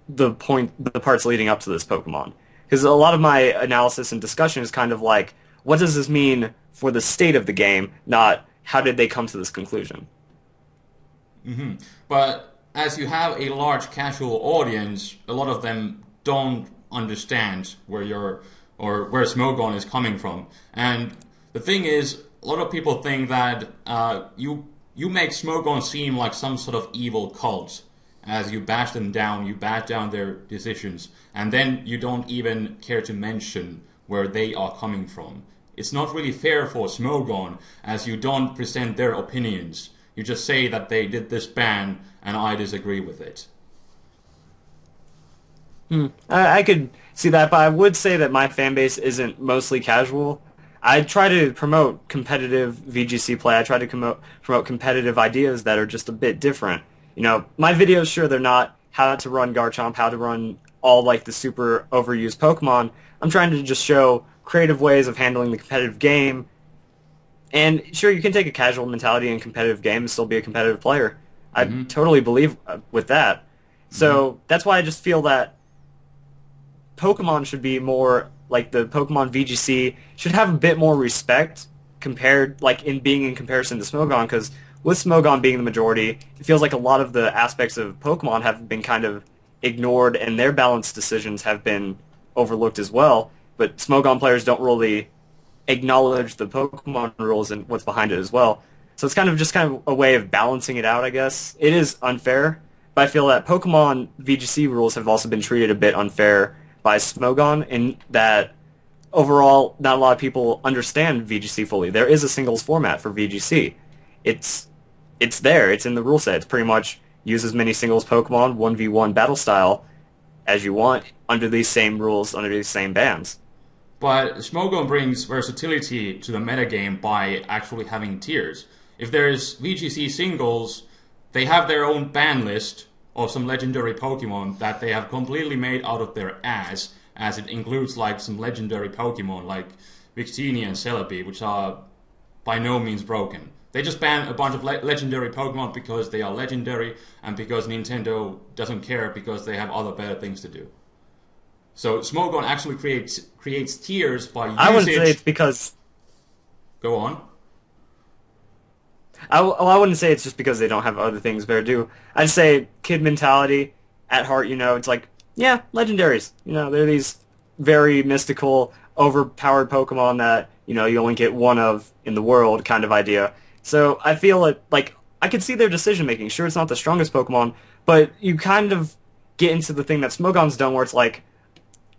the parts leading up to this Pokemon. Because a lot of my analysis and discussion is kind of like, what does this mean for the state of the game, not how did they come to this conclusion? Mm-hmm. But as you have a large casual audience, a lot of them don't understand where where Smogon is coming from. And the thing is, a lot of people think that you make Smogon seem like some sort of evil cult. As you bash them down, you bash down their decisions, and then you don't even care to mention where they are coming from. It's not really fair for Smogon, as you don't present their opinions. You just say that they did this ban, and I disagree with it. I could see that, but I would say that my fan base isn't mostly casual. I try to promote competitive VGC play. I try to promote competitive ideas that are just a bit different. You know, my videos, sure, they're not how to run Garchomp, how to run all, like, the super overused Pokemon. I'm trying to just show creative ways of handling the competitive game. And, sure, you can take a casual mentality in competitive game and still be a competitive player. I totally believe with that. So that's why I just feel that Pokemon should be more, like, the Pokemon VGC should have a bit more respect compared, like, in being in comparison to Smogon, because with Smogon being the majority, it feels like a lot of the aspects of Pokemon have been kind of ignored, and their balanced decisions have been overlooked as well. But Smogon players don't really acknowledge the Pokemon rules and what's behind it as well. So it's kind of a way of balancing it out, I guess. It is unfair, but I feel that Pokemon VGC rules have also been treated a bit unfair by Smogon, in that overall not a lot of people understand VGC fully. There is a singles format for VGC. It's there. It's in the rule set. It's pretty much use as many singles Pokemon 1v1 battle style as you want under these same rules, under these same bans. But Smogon brings versatility to the metagame by actually having tiers. If there's VGC singles, they have their own ban list of some legendary Pokemon that they have completely made out of their ass, as it includes like some legendary Pokemon like Victini and Celebi, which are by no means broken. They just ban a bunch of legendary Pokemon because they are legendary and because Nintendo doesn't care because they have other better things to do. So Smogon actually creates tiers by usage. I wouldn't say it's because... Go on. I wouldn't say it's just because they don't have other things better to do. I'd say kid mentality at heart, you know, it's like, yeah, legendaries. You know, they're these very mystical, overpowered Pokemon that, you know, you only get one of in the world kind of idea. So I feel like I could see their decision making. Sure, it's not the strongest Pokemon, but you kind of get into the thing that Smogon's done where it's like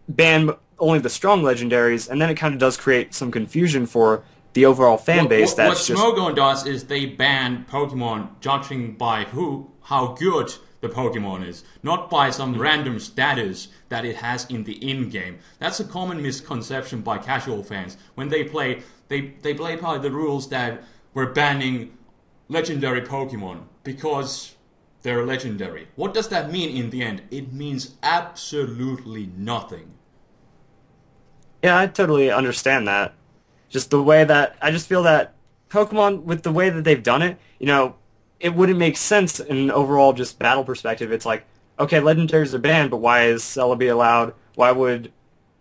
ban only the strong legendaries, and then it kind of does create some confusion for the overall fan base. What Smogon does is they ban Pokemon judging by how good the Pokemon is, not by some random status that it has in the in-game. That's a common misconception by casual fans. When they play by the rules that we're banning legendary Pokemon because they're legendary. What does that mean in the end? It means absolutely nothing. Yeah, I totally understand that. Just the way that, I just feel that Pokemon, with the way that they've done it, you know, it wouldn't make sense in an overall just battle perspective. It's like, okay, legendaries are banned, but why is Celebi allowed? Why would,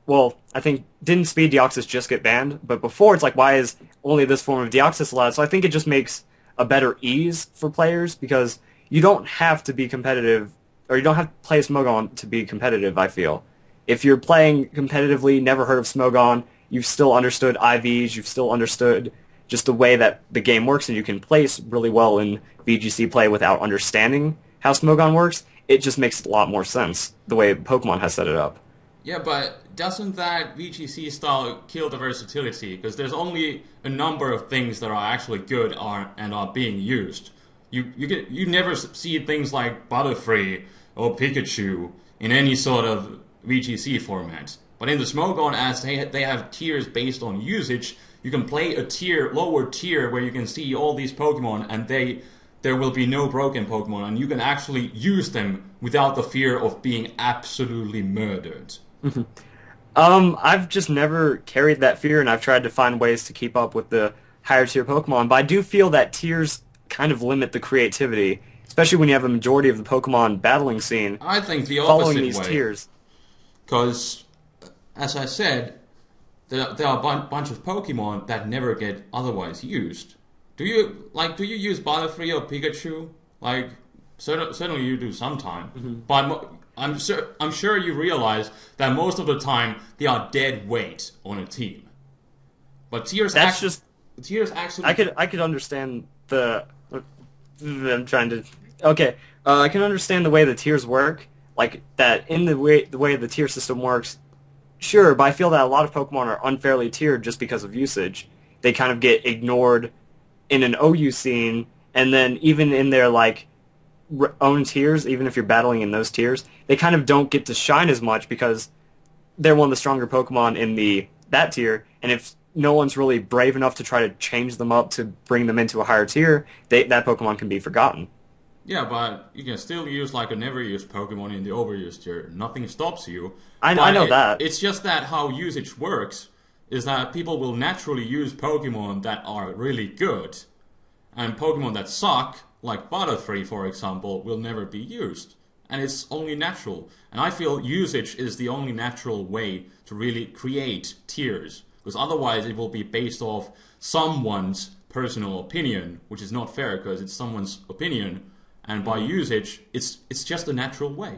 well, I think, didn't Speed Deoxys just get banned? But before, it's like, why is only this form of Deoxys allowed? So I think it just makes a better ease for players, because you don't have to be competitive, or you don't have to play Smogon to be competitive, I feel. If you're playing competitively, never heard of Smogon, you've still understood IVs, you've still understood just the way that the game works, and you can place really well in VGC play without understanding how Smogon works, it just makes a lot more sense, the way Pokemon has set it up. Yeah, but doesn't that VGC style kill the versatility? Because there's only a number of things that are actually good and are being used. You never see things like Butterfree or Pikachu in any sort of VGC format. But in the Smogon, as they have tiers based on usage, you can play a lower tier where you can see all these Pokemon, and there will be no broken Pokemon, and you can actually use them without the fear of being absolutely murdered. I've just never carried that fear, and I've tried to find ways to keep up with the higher tier Pokemon, but I do feel that tiers kind of limit the creativity, especially when you have a majority of the Pokemon battling scene I think the following opposite these way. tiers. Because, as I said, there are a bunch of Pokemon that never get otherwise used. Do you use Butterfree or Pikachu? Like, certainly you do sometime. But I'm sure you realize that most of the time they are dead weight on a team. But tiers actually. I could understand the. I'm trying to. Okay, I can understand the way the tiers work, like that in the way the tier system works. Sure, but I feel that a lot of Pokemon are unfairly tiered just because of usage. They kind of get ignored in an OU scene, and then even in their like own tiers, even if you're battling in those tiers, they kind of don't get to shine as much because they're one of the stronger Pokemon in that tier, and if no one's really brave enough to try to change them up to bring them into a higher tier, that Pokemon can be forgotten. Yeah, but you can still use like a never used Pokemon in the overused tier. Nothing stops you. I know that. It's just that how usage works is that people will naturally use Pokemon that are really good, and Pokemon that suck, like Butterfree for example, will never be used. And it's only natural. And I feel usage is the only natural way to really create tiers. Because otherwise it will be based off someone's personal opinion, which is not fair because it's someone's opinion. And by usage, it's just a natural way.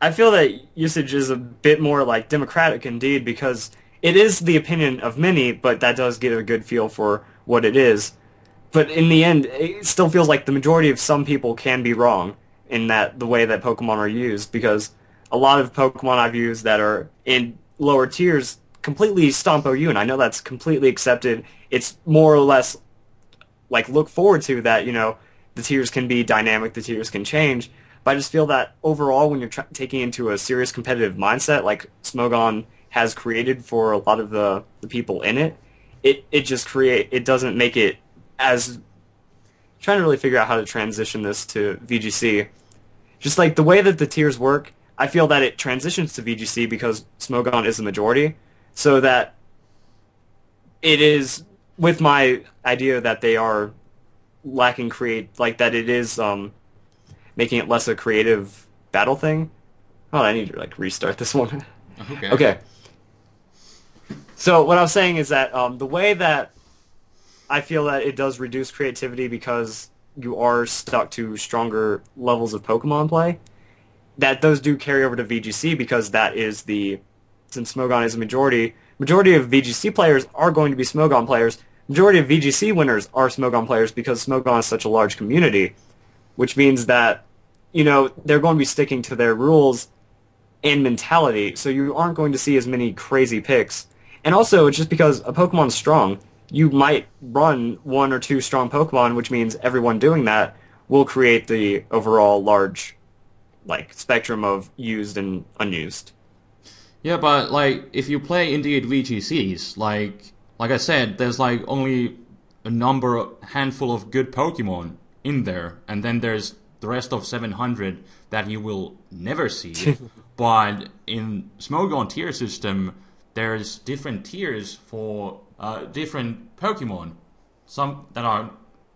I feel that usage is a bit more like democratic indeed, because it is the opinion of many, but that does get a good feel for what it is. But in the end, it still feels like the majority of some people can be wrong in the way that Pokemon are used, because a lot of Pokemon I've used that are in lower tiers completely stomp OU, and I know that's completely accepted. It's more or less like look forward to that, the tiers can be dynamic, the tiers can change, but I just feel that overall when you're taking into a serious competitive mindset like Smogon has created for a lot of the people in it, it doesn't make it as... trying to really figure out how to transition this to VGC. Just like the way that the tiers work, I feel that it transitions to VGC because Smogon is the majority, so that it is, with my idea that they are lacking that it is making it less a creative battle thing. Oh, I need to restart this one. Okay. So what I was saying is that the way that I feel that it does reduce creativity because you are stuck to stronger levels of Pokemon play, that those do carry over to VGC because since Smogon is a majority of VGC players are going to be Smogon players. Majority of VGC winners are Smogon players because Smogon is such a large community, which means that, they're going to be sticking to their rules and mentality, so you aren't going to see as many crazy picks. And also, it's just because a Pokemon's strong, you might run one or two strong Pokemon, which means everyone doing that will create the overall large, spectrum of used and unused. Yeah, but if you play indeed VGCs, like I said, there's only a handful of good Pokemon in there, and then there's the rest of 700 that you will never see. But in Smogon tier system, there's different tiers for different Pokemon. Some that are,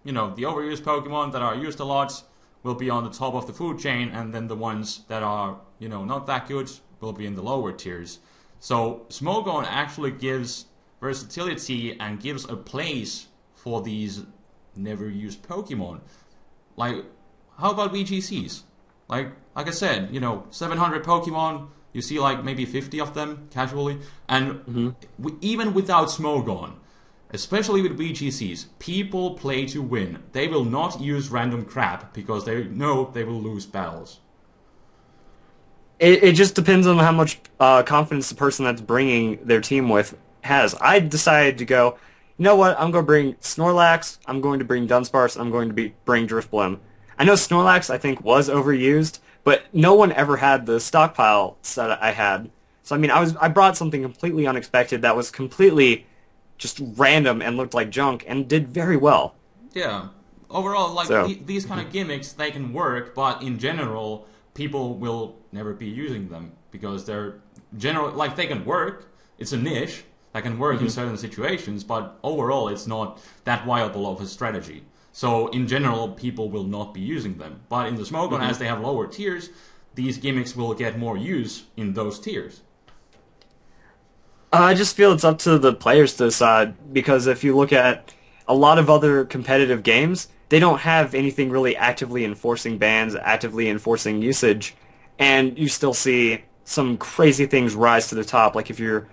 the overused Pokemon that are used a lot will be on the top of the food chain, and then the ones that are, not that good will be in the lower tiers. So Smogon actually gives versatility and gives a place for these never used Pokemon. how about VGCs? Like I said, 700 Pokemon. You see like maybe 50 of them casually, and even without Smogon, especially with VGCs, people play to win. They will not use random crap because they know they will lose battles. It just depends on how much confidence the person that's bringing their team with has. I decided to go, you know what, I'm going to bring Snorlax, I'm going to bring Dunsparce, I'm going to bring Drifblim. I know Snorlax, I think, was overused, but no one ever had the stockpile that I had. So, I mean, I brought something completely unexpected that was completely just random and looked like junk and did very well. Yeah. Overall, these kind of gimmicks, they can work, but in general, people will never be using them because they're they can work. It's a niche that can work in certain situations, but overall, it's not that viable of a strategy. So in general, people will not be using them. But in the Smogon, as they have lower tiers, these gimmicks will get more use in those tiers. I just feel it's up to the players to decide, because if you look at a lot of other competitive games, they don't have anything really actively enforcing bans, actively enforcing usage, and you still see some crazy things rise to the top. Like if you're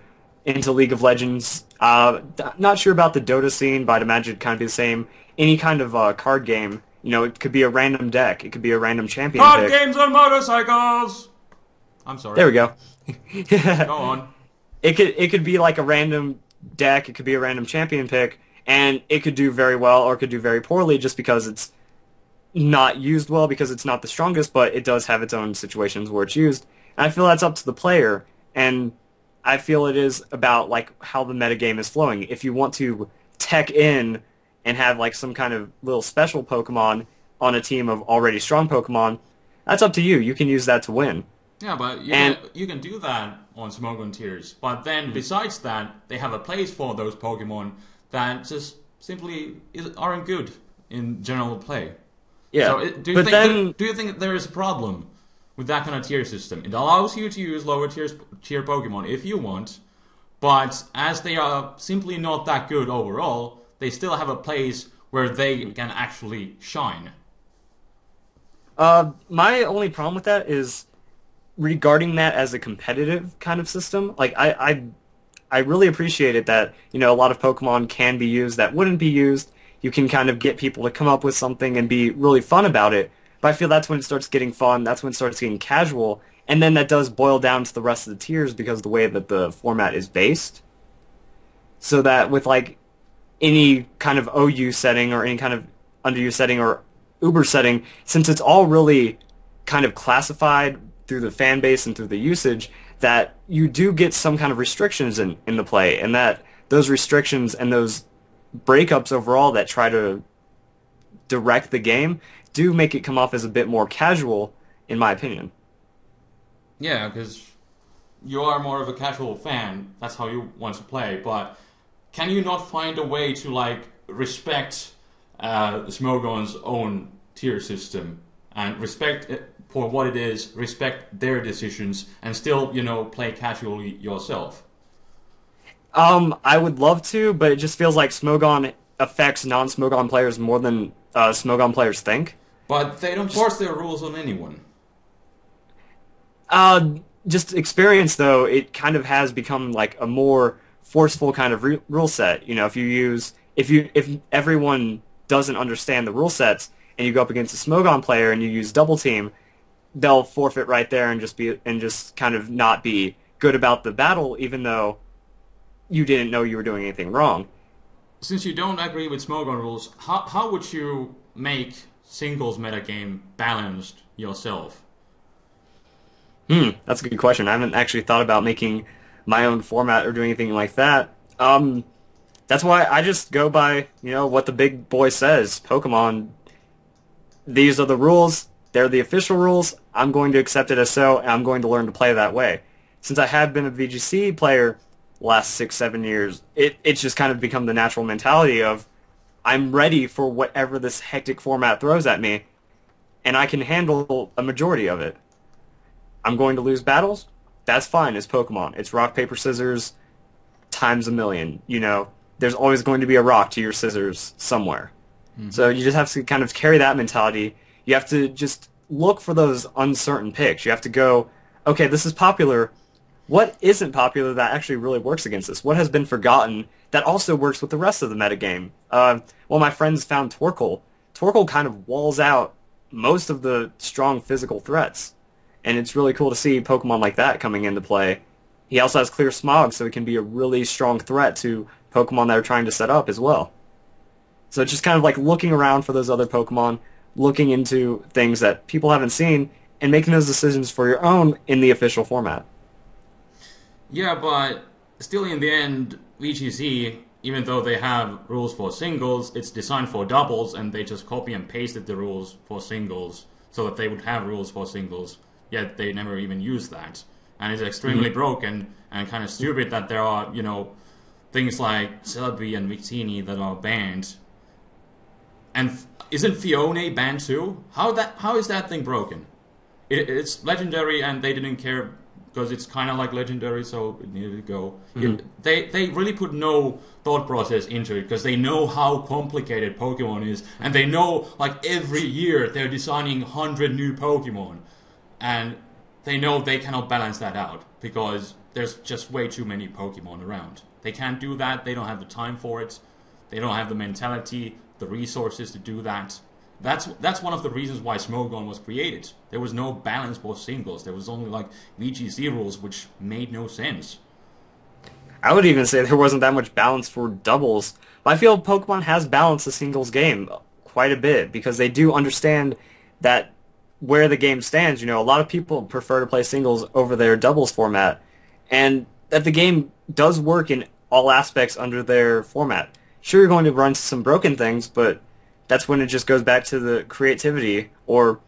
into League of Legends, not sure about the Dota scene, but I'd imagine it'd kind of be the same. Any kind of card game, it could be a random deck, it could be a random champion Card pick. games on motorcycles! I'm sorry. There we go. Go on. It could be like a random deck, it could be a random champion pick, and it could do very well or it could do very poorly just because it's not used well, because it's not the strongest, but it does have its own situations where it's used. And I feel that's up to the player, and I feel it is about like how the metagame is flowing. If you want to tech in and have like some kind of little special Pokemon on a team of already strong Pokemon, that's up to you. You can use that to win. Yeah, but you can do that on Smogon tiers. But then besides that, they have a place for those Pokemon that just simply aren't good in general play. Yeah, so do you think there is a problem with that kind of tier system? It allows you to use lower tier Pokemon if you want, but as they are simply not that good overall, they still have a place where they can actually shine. My only problem with that is regarding that as a competitive kind of system. Like I really appreciate it that a lot of Pokemon can be used that wouldn't be used. You can kind of get people to come up with something and be really fun about it. But I feel that's when it starts getting fun. That's when it starts getting casual. And then that does boil down to the rest of the tiers because of the way that the format is based. So that with like any kind of OU setting or any kind of underuse setting or Uber setting, since it's all really kind of classified through the fan base and through the usage, that you do get some kind of restrictions in the play, and that those restrictions and those breakups overall that try to direct the game do make it come off as a bit more casual, in my opinion. Yeah, because you are more of a casual fan. That's how you want to play. But can you not find a way to like respect Smogon's own tier system and respect it for what it is, respect their decisions, and still, play casually yourself? I would love to, but it just feels like Smogon affects non-Smogon players more than Smogon players think. But they don't force their rules on anyone. Just experience, though, it kind of has become like a more forceful kind of rule set. If everyone doesn't understand the rule sets and you go up against a Smogon player and you use double team, they'll forfeit right there and just kind of not be good about the battle, even though you didn't know you were doing anything wrong. Since you don't agree with Smogon rules, how would you make singles metagame balanced yourself? That's a good question. I haven't actually thought about making my own format or doing anything like that. That's why I just go by, what the big boy says. Pokemon, these are the rules. They're the official rules. I'm going to accept it as so, and I'm going to learn to play that way. Since I have been a VGC player the last 6-7 years, it's just kind of become the natural mentality of I'm ready for whatever this hectic format throws at me, and I can handle a majority of it. I'm going to lose battles? That's fine. It's Pokemon. It's rock, paper, scissors times a million. There's always going to be a rock to your scissors somewhere. Mm-hmm. So you just have to kind of carry that mentality. You have to just look for those uncertain picks. You have to go, okay, this is popular. What isn't popular that actually really works against this? What has been forgotten that also works with the rest of the metagame? Well, my friends found Torkoal. Torkoal kind of walls out most of the strong physical threats, and it's really cool to see Pokemon like that coming into play. He also has Clear Smog, so it can be a really strong threat to Pokemon that are trying to set up as well. So it's just kind of like looking around for those other Pokemon, looking into things that people haven't seen, and making those decisions for your own in the official format. Yeah, but still in the end, VGC, even though they have rules for singles, it's designed for doubles, and they just copy and pasted the rules for singles so that they would have rules for singles, yet they never even use that. And it's extremely broken and kind of stupid that there are, things like Celebi and Victini that are banned. And isn't Fione banned too? How is that thing broken? It's legendary and they didn't care because it's kind of like legendary, so it needed to go. They really put no thought process into it because they know how complicated Pokemon is, and they know like every year they're designing 100 new Pokemon, and they know they cannot balance that out because there's just way too many Pokemon around. They can't do that. They don't have the time for it. They don't have the mentality, the resources to do that. That's one of the reasons why Smogon was created. There was no balance for singles. There was only like VGC rules, which made no sense. I would even say there wasn't that much balance for doubles. But I feel Pokemon has balanced the singles game quite a bit because they do understand that where the game stands. A lot of people prefer to play singles over their doubles format, and that the game does work in all aspects under their format. Sure, you're going to run into some broken things, but that's when it just goes back to the creativity. Or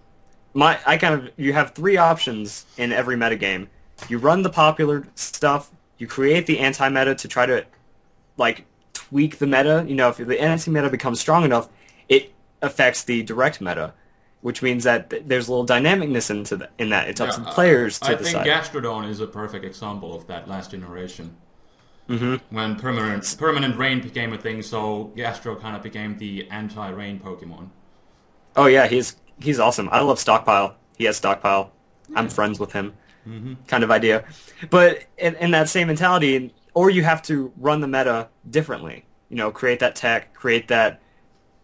you have three options in every metagame. You run the popular stuff, you create the anti-meta to try to tweak the meta. If the anti-meta becomes strong enough, it affects the direct meta, which means that there's a little dynamicness in that. It's up to the players to decide. I think Gastrodon is a perfect example of that last generation. When permanent rain became a thing, so Gastro kind of became the anti-rain Pokemon. Oh yeah, he's awesome. I love Stockpile. He has Stockpile. Yeah. I'm friends with him. Kind of idea. But in that same mentality, or you have to run the meta differently. Create that tech, create that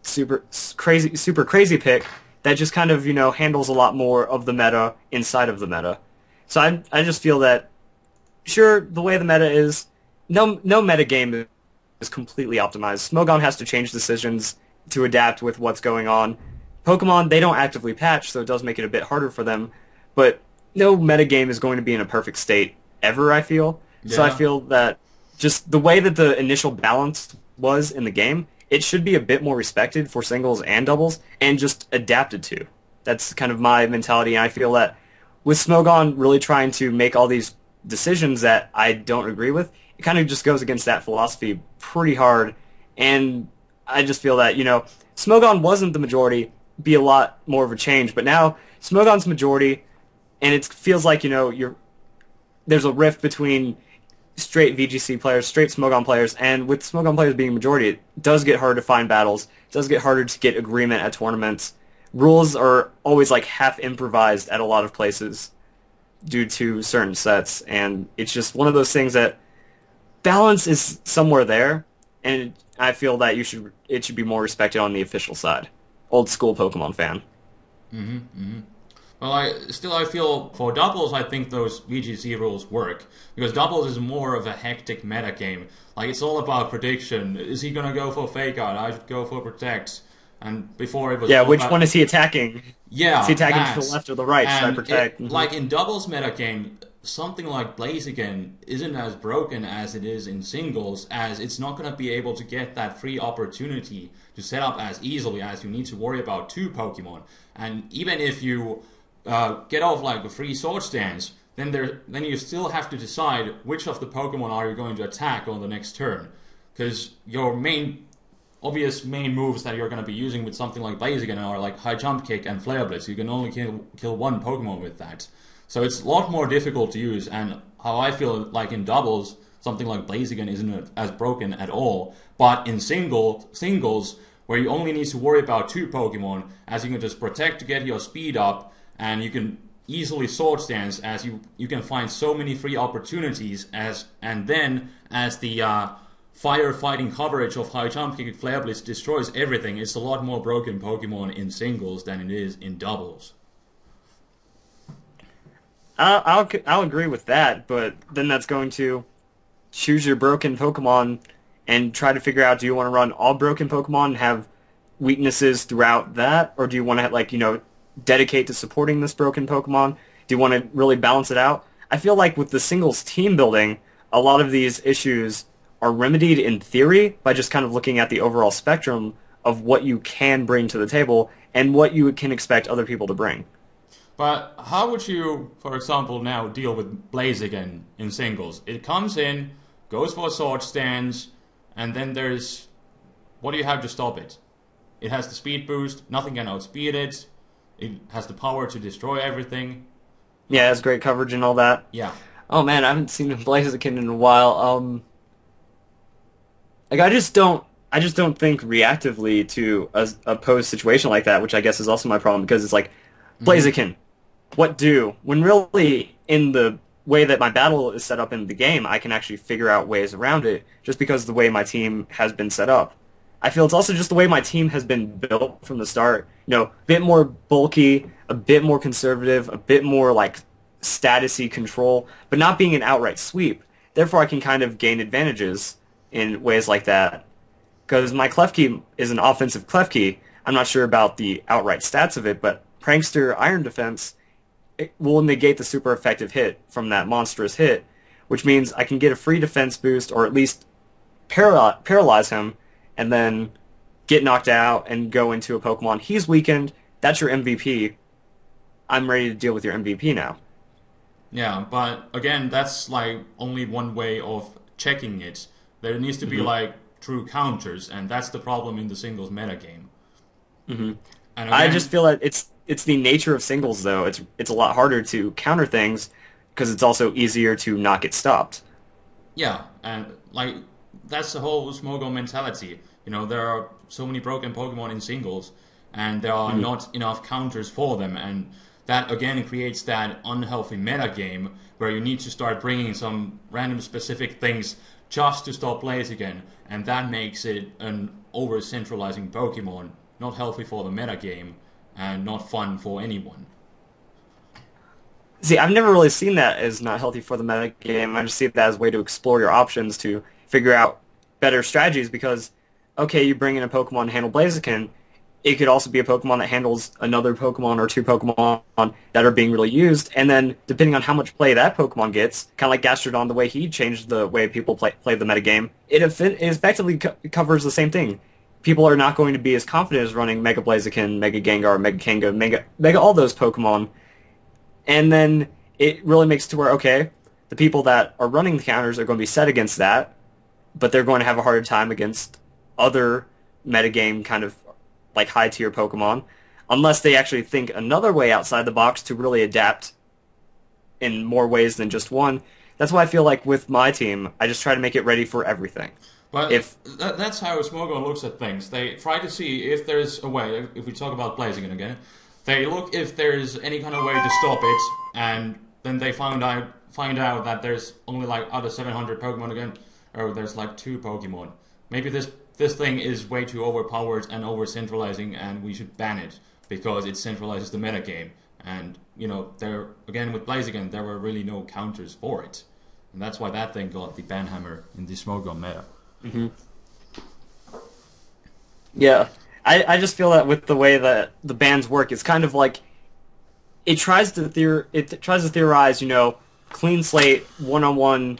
super crazy pick that just kind of, handles a lot more of the meta inside of the meta. So I just feel that, sure, the way the meta is, no metagame is completely optimized. Smogon has to change decisions to adapt with what's going on. Pokemon, they don't actively patch, so it does make it a bit harder for them. But no metagame is going to be in a perfect state ever, I feel. Yeah. So I feel that just the way that the initial balance was in the game, it should be a bit more respected for singles and doubles and just adapted to. That's kind of my mentality, and I feel that with Smogon really trying to make all these decisions that I don't agree with, it kind of just goes against that philosophy pretty hard, and I just feel that, Smogon wasn't the majority, be a lot more of a change, but now Smogon's majority, and it feels like, there's a rift between straight VGC players, straight Smogon players, and with Smogon players being majority, it does get harder to find battles, it does get harder to get agreement at tournaments. Rules are always half improvised at a lot of places due to certain sets, and it's just one of those things that balance is somewhere there, and I feel that it should be more respected on the official side. Old school Pokemon fan. Well, I feel for doubles, I think those VGC rules work because doubles is more of a hectic meta game. It's all about prediction. Is he gonna go for Fake Out? I should go for Protect. And before it was which one is he attacking? Yeah, is he attacking to the left or the right? Should I protect? In doubles metagame, something like Blaziken isn't as broken as it is in singles, as it's not going to be able to get that free opportunity to set up as easily as you need to worry about two Pokemon. And even if you get off a free Sword Stance, then you still have to decide which of the Pokemon are you going to attack on the next turn, because your obvious main moves that you're going to be using with something like Blaziken are High Jump Kick and Flare Blitz. You can only kill one Pokemon with that. So it's a lot more difficult to use, and how I feel in doubles, something like Blaziken isn't as broken at all. But in singles, where you only need to worry about 2 Pokemon, as you can just protect to get your speed up, and you can easily sword stance, as you can find so many free opportunities, and then as the firefighting coverage of High Jump Kick Flare Blitz destroys everything, it's a lot more broken Pokemon in singles than it is in doubles. I'll agree with that, but then that's going to choose your broken Pokemon and try to figure out, do you want to run all broken Pokemon and have weaknesses throughout that, or do you want to, like, you know, dedicate to supporting this broken Pokemon? Do you want to really balance it out? I feel like with the singles team building, a lot of these issues are remedied in theory by just kind of looking at the overall spectrum of what you can bring to the table and what you can expect other people to bring. But how would you, for example, now deal with Blaziken in singles? It comes in, goes for a sword stance, and then there's... what do you have to stop it? It has the speed boost, nothing can outspeed it, it has the power to destroy everything. Yeah, it has great coverage and all that. Yeah. Oh man, I haven't seen Blaziken in a while. Like I just don't think reactively to a posed situation like that, which I guess is also my problem, because it's like, Blaziken, what do? When really, in the way that my battle is set up in the game, I can actually figure out ways around it, just because of the way my team has been set up. I feel it's also just the way my team has been built from the start. You know, a bit more bulky, a bit more conservative, a bit more like statusy control, but not being an outright sweep. Therefore, I can kind of gain advantages in ways like that. Because my Klefki is an offensive Klefki. I'm not sure about the outright stats of it, but Prankster Iron Defense, it will negate the super effective hit from that monstrous hit, which means I can get a free defense boost, or at least paralyze him, and then get knocked out and go into a Pokemon. He's weakened. That's your MVP. I'm ready to deal with your MVP now. Yeah, but again, that's like only one way of checking it. There needs to be like true counters, and that's the problem in the singles metagame. And again, I just feel that it's the nature of singles, though. It's a lot harder to counter things because it's also easier to not get stopped. Yeah, and like that's the whole Smogon mentality. You know, there are so many broken Pokemon in singles, and there are not enough counters for them, and that again creates that unhealthy metagame where you need to start bringing some random specific things just to stop Blaziken, and that makes it an over-centralizing Pokemon, not healthy for the metagame, and not fun for anyone. See, I've never really seen that as not healthy for the metagame. I just see that as a way to explore your options to figure out better strategies, because, okay, you bring in a Pokemon to handle Blaziken, it could also be a Pokemon that handles another Pokemon or 2 Pokemon that are being really used, and then depending on how much play that Pokemon gets, kind of like Gastrodon, the way he changed the way people play the metagame, it effectively covers the same thing. People are not going to be as confident as running Mega Blaziken, Mega Gengar, Mega Kanga, Mega all those Pokemon, and then it really makes it to where, okay, the people that are running the counters are going to be set against that, but they're going to have a harder time against other metagame kind of like high-tier Pokemon, unless they actually think another way outside the box to really adapt in more ways than just one. That's why I feel like with my team, I just try to make it ready for everything. But that's how Smogon looks at things. They try to see if there's a way, if we talk about Blaziken again, they look if there's any kind of way to stop it, and then they find out that there's only like out of 700 Pokemon again, or there's like 2 Pokemon. Maybe this thing is way too overpowered and over-centralizing, and we should ban it because it centralizes the metagame. And, you know, again with Blaziken, there were really no counters for it. And that's why that thing got the ban hammer in the Smogon meta. Yeah. I just feel that with the way that the bans work, it's kind of like it tries to theorize, you know, clean slate, one-on-one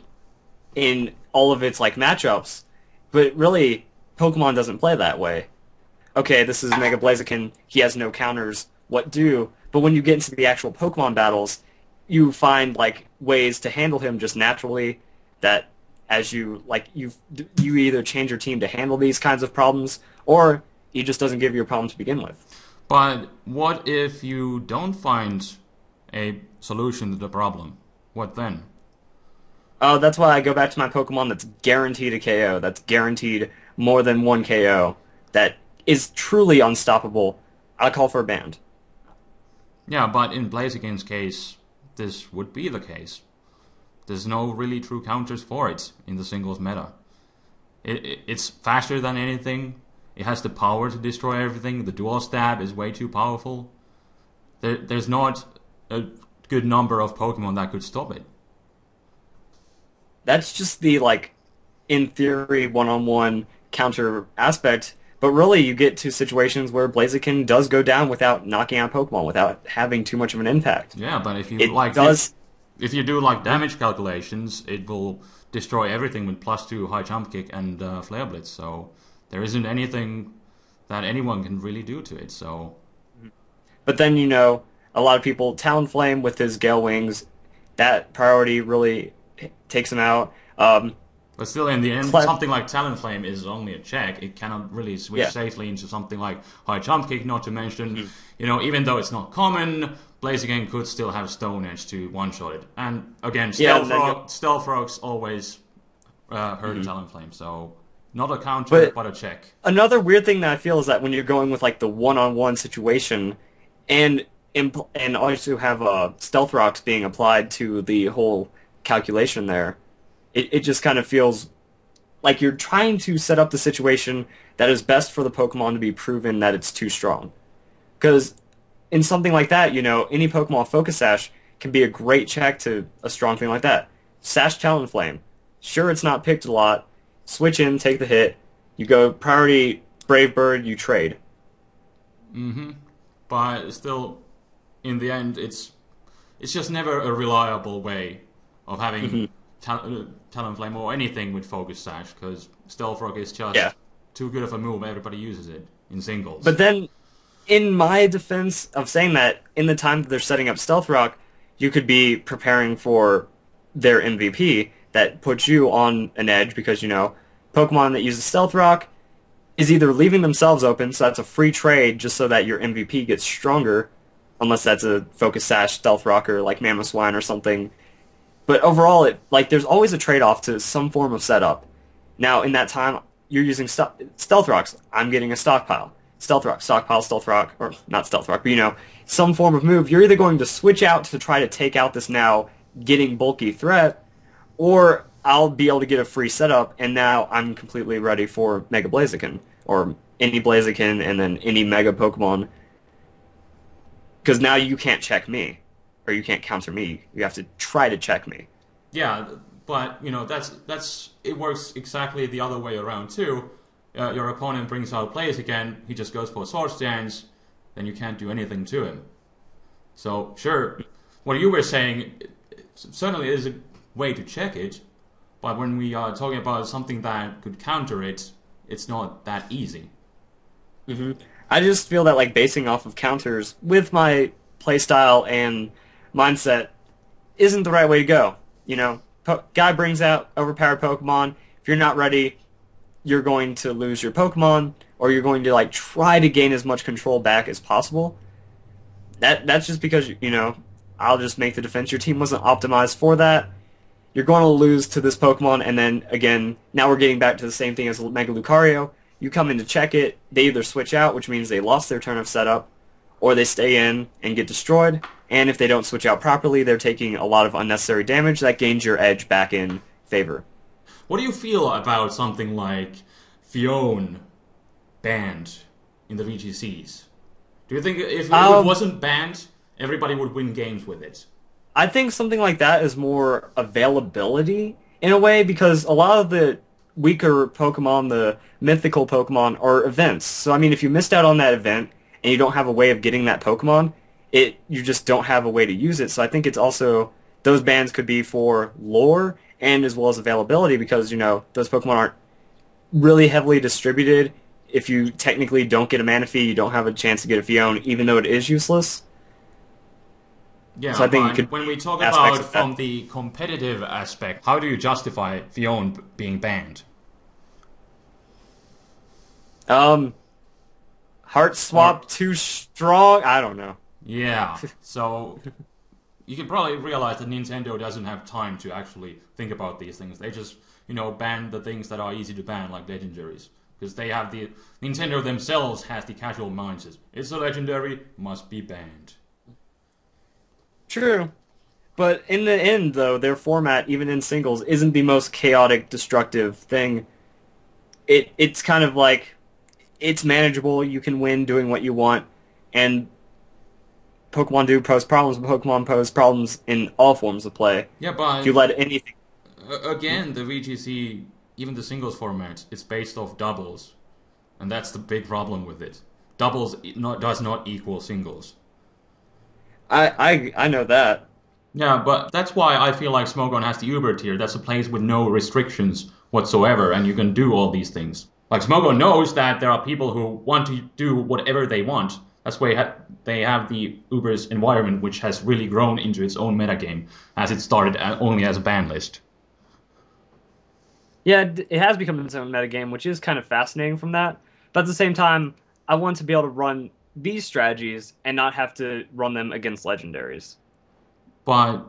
in all of its like matchups, but really Pokemon doesn't play that way. Okay, this is Mega Blaziken, he has no counters, what do? But when you get into the actual Pokemon battles, you find like ways to handle him just naturally, that as you either change your team to handle these kinds of problems, or he just doesn't give you a problem to begin with. But what if you don't find a solution to the problem? What then? Oh, that's why I go back to my Pokemon that's guaranteed a KO, that's guaranteed more than one KO, that is truly unstoppable, I'll call for a ban. Yeah, but in Blaziken's case, this would be the case. There's no really true counters for it in the singles meta. It's faster than anything. It has the power to destroy everything. The dual stab is way too powerful. There's not a good number of Pokemon that could stop it. That's just the, like, in theory, one-on-one counter aspect. But really, you get to situations where Blaziken does go down without knocking out Pokemon, without having too much of an impact. Yeah, but if you if you do like damage calculations, it will destroy everything with +2 high jump kick and flare blitz. So there isn't anything that anyone can really do to it. So, but then a lot of people Talonflame with his Gale Wings, that priority really takes him out. But still, in the end, something like Talonflame is only a check. It cannot really switch safely into something like high jump kick. Not to mention, even though it's not common, Blaziken could still have Stone Edge to one-shot it. And again, Stealth Rocks always hurt Talonflame, so not a counter, but a check. Another weird thing that I feel is that when you're going with like the one-on-one situation, and also have Stealth Rocks being applied to the whole calculation there, it just kind of feels like you're trying to set up the situation that is best for the Pokemon to be proven that it's too strong. Because in something like that, any Pokemon Focus Sash can be a great check to a strong thing like that. Sash Talonflame. Sure, it's not picked a lot. Switch in, take the hit. You go priority Brave Bird, you trade. But still, in the end, it's just never a reliable way of having Talonflame or anything with Focus Sash, because Stealth Rock is just too good of a move. Everybody uses it in singles. But then, in my defense of saying that, in the time that they're setting up Stealth Rock, you could be preparing for their MVP that puts you on an edge, because, Pokemon that uses Stealth Rock is either leaving themselves open, so that's a free trade just so that your MVP gets stronger, unless that's a Focus Sash Stealth Rocker like Mamoswine or something. But overall, there's always a trade-off to some form of setup. Now, in that time, you're using Stealth Rocks. I'm getting a stockpile. Stealth Rock, stockpile, Stealth Rock, or not Stealth Rock, but some form of move. You're either going to switch out to try to take out this now getting bulky threat, or I'll be able to get a free setup, and now I'm completely ready for Mega Blaziken, or any Blaziken, and then any Mega Pokemon. Because now you can't check me. Or you can't counter me. You have to try to check me. Yeah, but that's it works exactly the other way around too. Your opponent brings out Blaziken, he just goes for Swords Dance, then you can't do anything to him. So sure, what you were saying certainly is a way to check it, but when we are talking about something that could counter it, it's not that easy. I just feel that basing off of counters with my playstyle and mindset isn't the right way to go. Guy brings out overpowered Pokemon. If you're not ready, you're going to lose your Pokemon, or you're going to try to gain as much control back as possible. That's just because I'll just make the defense. Your team wasn't optimized for that. You're going to lose to this Pokemon, and then again, now we're getting back to the same thing as Mega Lucario. You come in to check it. They either switch out, which means they lost their turn of setup, or they stay in and get destroyed. And if they don't switch out properly, they're taking a lot of unnecessary damage that gains your edge back in favor. What do you feel about something like Fion banned in the VGCs? Do you think if it wasn't banned, everybody would win games with it? I think something like that is more availability in a way, because a lot of the weaker Pokemon, the mythical Pokemon, are events. So, I mean, if you missed out on that event and you don't have a way of getting that Pokemon, you just don't have a way to use it. So I think it's also, those bans could be for lore and as well as availability, because, those Pokemon aren't really heavily distributed. If you technically don't get a Manaphy, you don't have a chance to get a Fion, even though it is useless. Yeah, so I think when we talk about from the competitive aspect, how do you justify Fion being banned? Heart swap too strong? I don't know. Yeah, so you can probably realize that Nintendo doesn't have time to actually think about these things. They just, ban the things that are easy to ban, like legendaries. because they have the Nintendo themselves has the casual mindset. It's a legendary, must be banned. True. But in the end, though, their format, even in singles, isn't the most chaotic, destructive thing. It's kind of like it's manageable. You can win doing what you want, and Pokemon do pose problems, but Pokemon pose problems in all forms of play. Yeah, If you but let anything, again, the VGC, even the singles format, it's based off doubles, and that's the big problem with it. Doubles does not equal singles. I know that. Yeah, but that's why I feel like Smogon has the Uber tier. That's a place with no restrictions whatsoever, and you can do all these things. Like Smogon knows that there are people who want to do whatever they want. That's why they have the Uber's environment, which has really grown into its own metagame, as it started only as a ban list. Yeah, it has become its own metagame, which is kind of fascinating from that. But at the same time, I want to be able to run these strategies and not have to run them against legendaries. But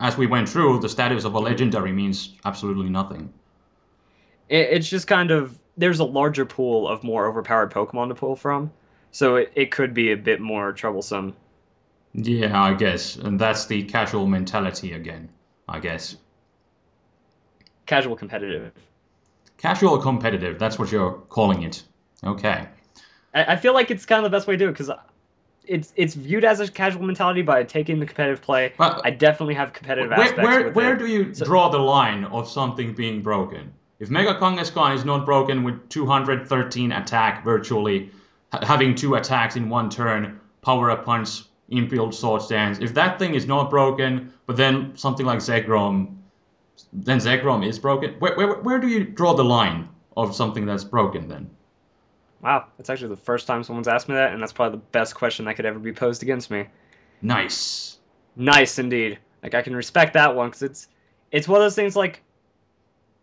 as we went through, the status of a Mhm. legendary means absolutely nothing. It's just kind of there's a larger pool of more overpowered Pokemon to pull from, so it could be a bit more troublesome. Yeah, I guess. And that's the casual mentality again, I guess. Casual competitive. Casual competitive, that's what you're calling it. Okay. I feel like it's kind of the best way to do it because it's viewed as a casual mentality by taking the competitive play. I But definitely have competitive where aspects where with where it. do you So draw the line of something being broken? If Mega Kangaskhan is not broken with 213 attack virtually, having two attacks in one turn, power up punch, infield sword stance, if that thing is not broken, but then something like Zekrom, then Zekrom is broken. Where do you draw the line of something that's broken then? wow, that's actually the first time someone's asked me that, and that's probably the best question that could ever be posed against me. Nice. Nice indeed. Like I can respect that one because it's one of those things like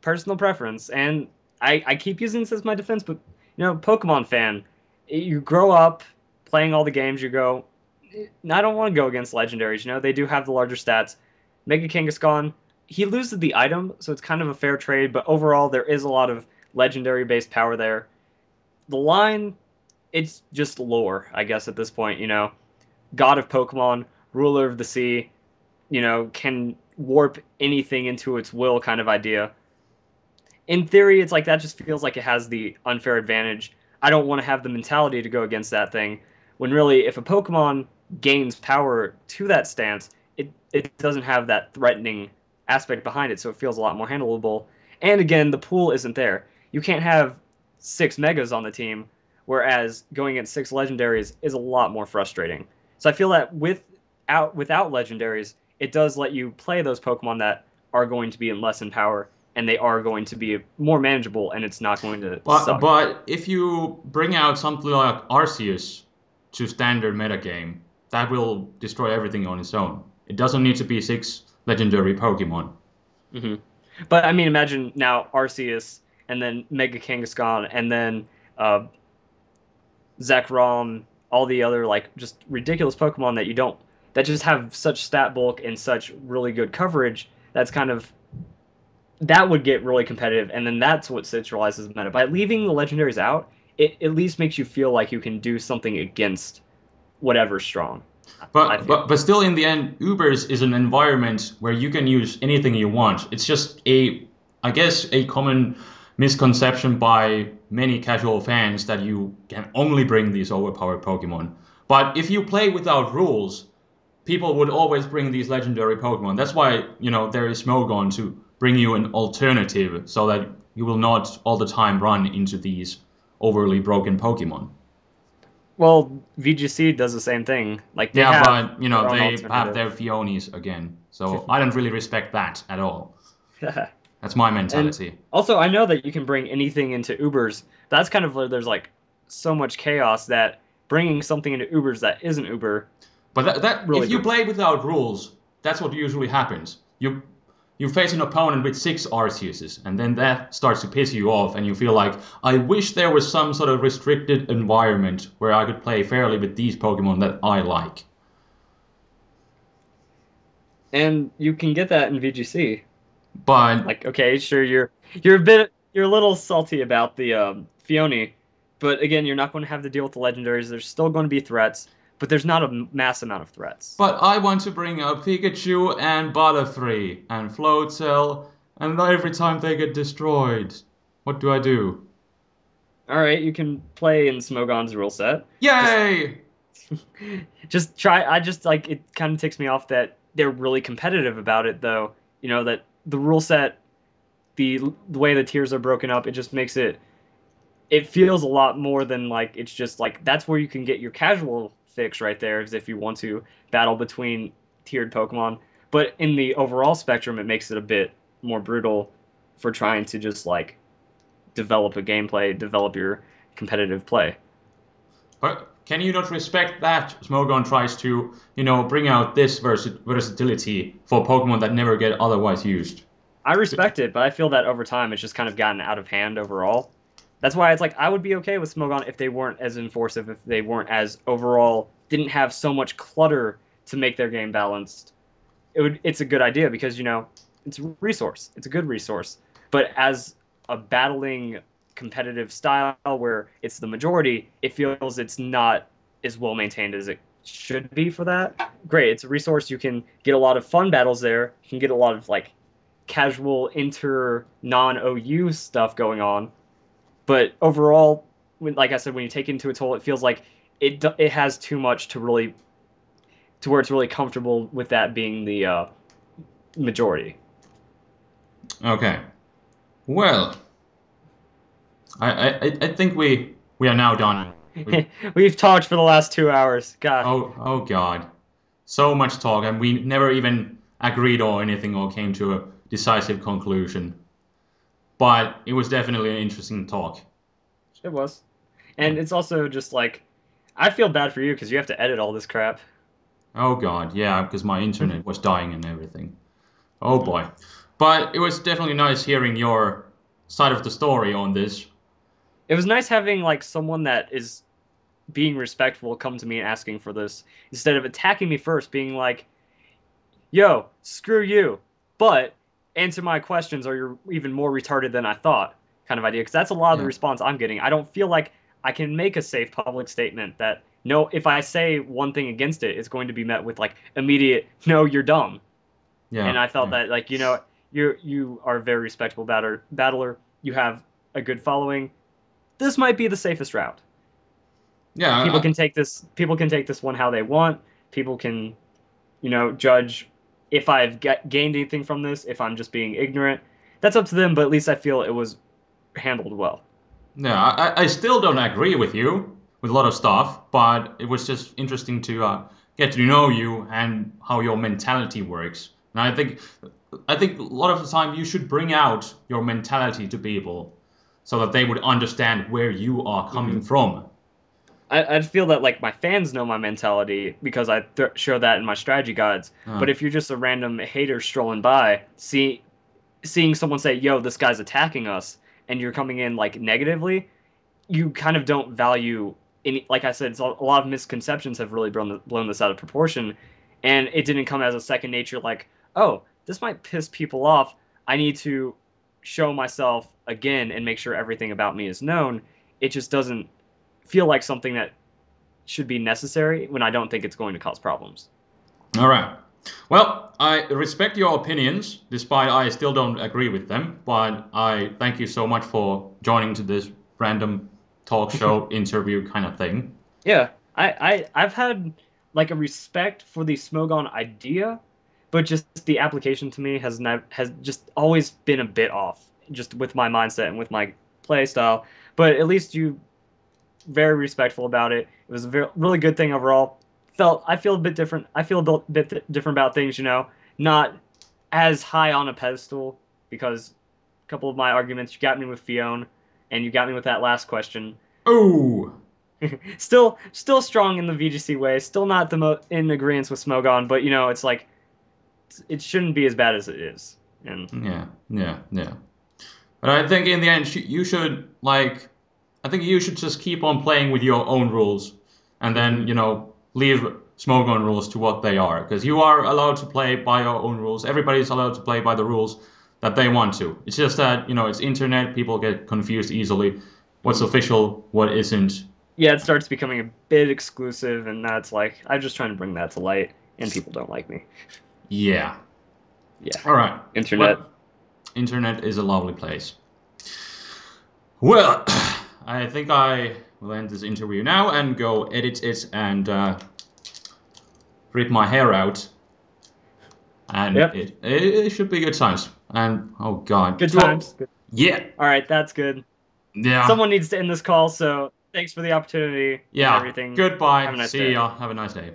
personal preference, and I keep using this as my defense, but Pokemon fan, you grow up playing all the games, you go, I don't want to go against legendaries. They do have the larger stats. Mega Kangaskhan, he loses the item, so it's kind of a fair trade, but overall there is a lot of legendary based power there. The line, it's just lore, I guess at this point. God of Pokemon, ruler of the sea, can warp anything into its will kind of idea. In theory, it's like that just feels like it has the unfair advantage. I don't want to have the mentality to go against that thing. When really, if a Pokemon gains power to that stance, it doesn't have that threatening aspect behind it, so it feels a lot more handleable. And again, the pool isn't there. You can't have six Megas on the team, whereas going against six Legendaries is a lot more frustrating. So I feel that without Legendaries, it does let you play those Pokemon that are going to be in less in power and they are going to be more manageable and it's not going to suck. But if you bring out something like Arceus to standard metagame, that will destroy everything on its own. It doesn't need to be six legendary Pokemon. hmm But I mean, imagine now Arceus and then Mega Kangaskhan and then uh, Zekrom, all the other like just ridiculous Pokemon that just have such stat bulk and such really good coverage. That would get really competitive, and then that's what centralizes the meta. By leaving the legendaries out, it at least makes you feel like you can do something against whatever's strong. I feel. But still, in the end, Ubers is an environment where you can use anything you want. It's just I guess, a common misconception by many casual fans that you can only bring these overpowered Pokemon. But if you play without rules, people would always bring these legendary Pokemon. That's why, there is Smogon to bring you an alternative so that you will not all the time run into these overly broken Pokemon. Well, VGC does the same thing. Like they Yeah, have but, their own they have alternative. their Fionis again. So I don't really respect that at all. That's my And mentality. also, I know that you can bring anything into Ubers. That's kind of where there's like so much chaos that bringing something into Ubers that isn't Uber But that really if you brings. play without rules, that's what usually happens. You face an opponent with six Arceuses, and then that starts to piss you off, and you feel like, I wish there was some sort of restricted environment where I could play fairly with these Pokemon that I like. And you can get that in VGC. But Like, okay, sure, you're a bit. you're a little salty about the Fione, but again, you're not going to have to deal with the legendaries. There's still going to be threats, but there's not a mass amount of threats. But I want to bring up Pikachu and Butterfree and Floatzel, and every time they get destroyed, what do I do? All right, you can play in Smogon's rule set. Just Yay! just try. I just like it. Kind of ticks me off that they're really competitive about it, though. You know that the rule set, the way the tiers are broken up, it just makes it. It feels a lot more than like it's just like that's where you can get your casual fix right there, is if you want to battle between tiered Pokemon. But in the overall spectrum, it makes it a bit more brutal for trying to just like develop a gameplay, develop your competitive play. But can you not respect that Smogon tries to, bring out this versatility for Pokemon that never get otherwise used? I respect it, but I feel that over time it's just kind of gotten out of hand overall. That's why it's like I would be okay with Smogon if they weren't as enforcive, if they weren't as overall, didn't have so much clutter to make their game balanced. It's a good idea because it's a resource. It's a good resource. But as a battling competitive style where it's the majority, it feels it's not as well maintained as it should be for that. Great, it's a resource. You can get a lot of fun battles there. You can get a lot of like casual inter non OU stuff going on. But overall, like I said, when you take it into its whole, it feels like it has too much to really to where it's really comfortable with that being the majority. Okay. Well, I think we are now done. We, We've talked for the last 2 hours. God, oh God, so much talk, and we never even agreed or anything or came to a decisive conclusion. But it was definitely an interesting talk. it was. And it's also just like, I feel bad for you because you have to edit all this crap. Oh God, yeah, because my internet was dying and everything. Oh Mhm. boy. But it was definitely nice hearing your side of the story on this. It was nice having like someone that is being respectful come to me and asking for this instead of attacking me first, being like, yo, screw you, but answer my questions or you're even more retarded than I thought kind of idea. Because that's a lot of the Yeah. response I'm getting. I don't feel like I can make a safe public statement that no, if I say one thing against it, it's going to be met with like immediate, no, you're dumb. And Yeah. I felt Yeah. that like, you are a very respectable battler. You have a good following. This might be the safest route. Yeah. People can take this one how they want. People can judge if I've gained anything from this, if I'm just being ignorant. That's up to them, but at least I feel it was handled well. Yeah. I still don't agree with you with a lot of stuff, but it was just interesting to get to know you and how your mentality works. And I think a lot of the time you should bring out your mentality to people so that they would understand where you are Mm-hmm. coming from. I feel that like my fans know my mentality because I show that in my strategy guides. But Uh, if you're just a random hater strolling by, seeing someone say, "Yo, this guy's attacking us," and you're coming in like negatively, you kind of don't value any. Like I said, a lot of misconceptions have really blown this out of proportion, and it didn't come as a second nature. Like, oh, this might piss people off. I need to show myself again and make sure everything about me is known. It just doesn't feel like something that should be necessary when I don't think it's going to cause problems. all right. Well, I respect your opinions, despite I still don't agree with them. But I thank you so much for joining to this random talk show interview kind of thing. Yeah, I've had like a respect for the Smogon idea, but just the application to me has just always been a bit off, just with my mindset and with my play style. But at least you very respectful about it. It was a really good thing overall. I feel a bit different. I feel a bit different about things, not as high on a pedestal because a couple of my arguments you got me with Fiona, and you got me with that last question. Oh, Still strong in the VGC way. Still not the in agreement with Smogon, but it's like it shouldn't be as bad as it is. And yeah, yeah, yeah. But I think in the end, you should I think you should just keep on playing with your own rules, and then mhm. leave Smogon rules to what they are, because you are allowed to play by your own rules. Everybody's allowed to play by the rules. that they want to. It's just that, it's internet, people get confused easily. What's official, what isn't. Yeah, it starts becoming a bit exclusive, and that's like I'm just trying to bring that to light, and people don't like me. Yeah. Yeah, All right. internet. Well, internet is a lovely place. Well, I think I will end this interview now and go edit it and rip my hair out. And Yep, it should be good times. And oh god, good times. Good. yeah, All right, that's good. yeah, Someone needs to end this call, so thanks for the opportunity and yeah. everything. Goodbye. Have a nice See day. ya. Have a nice day.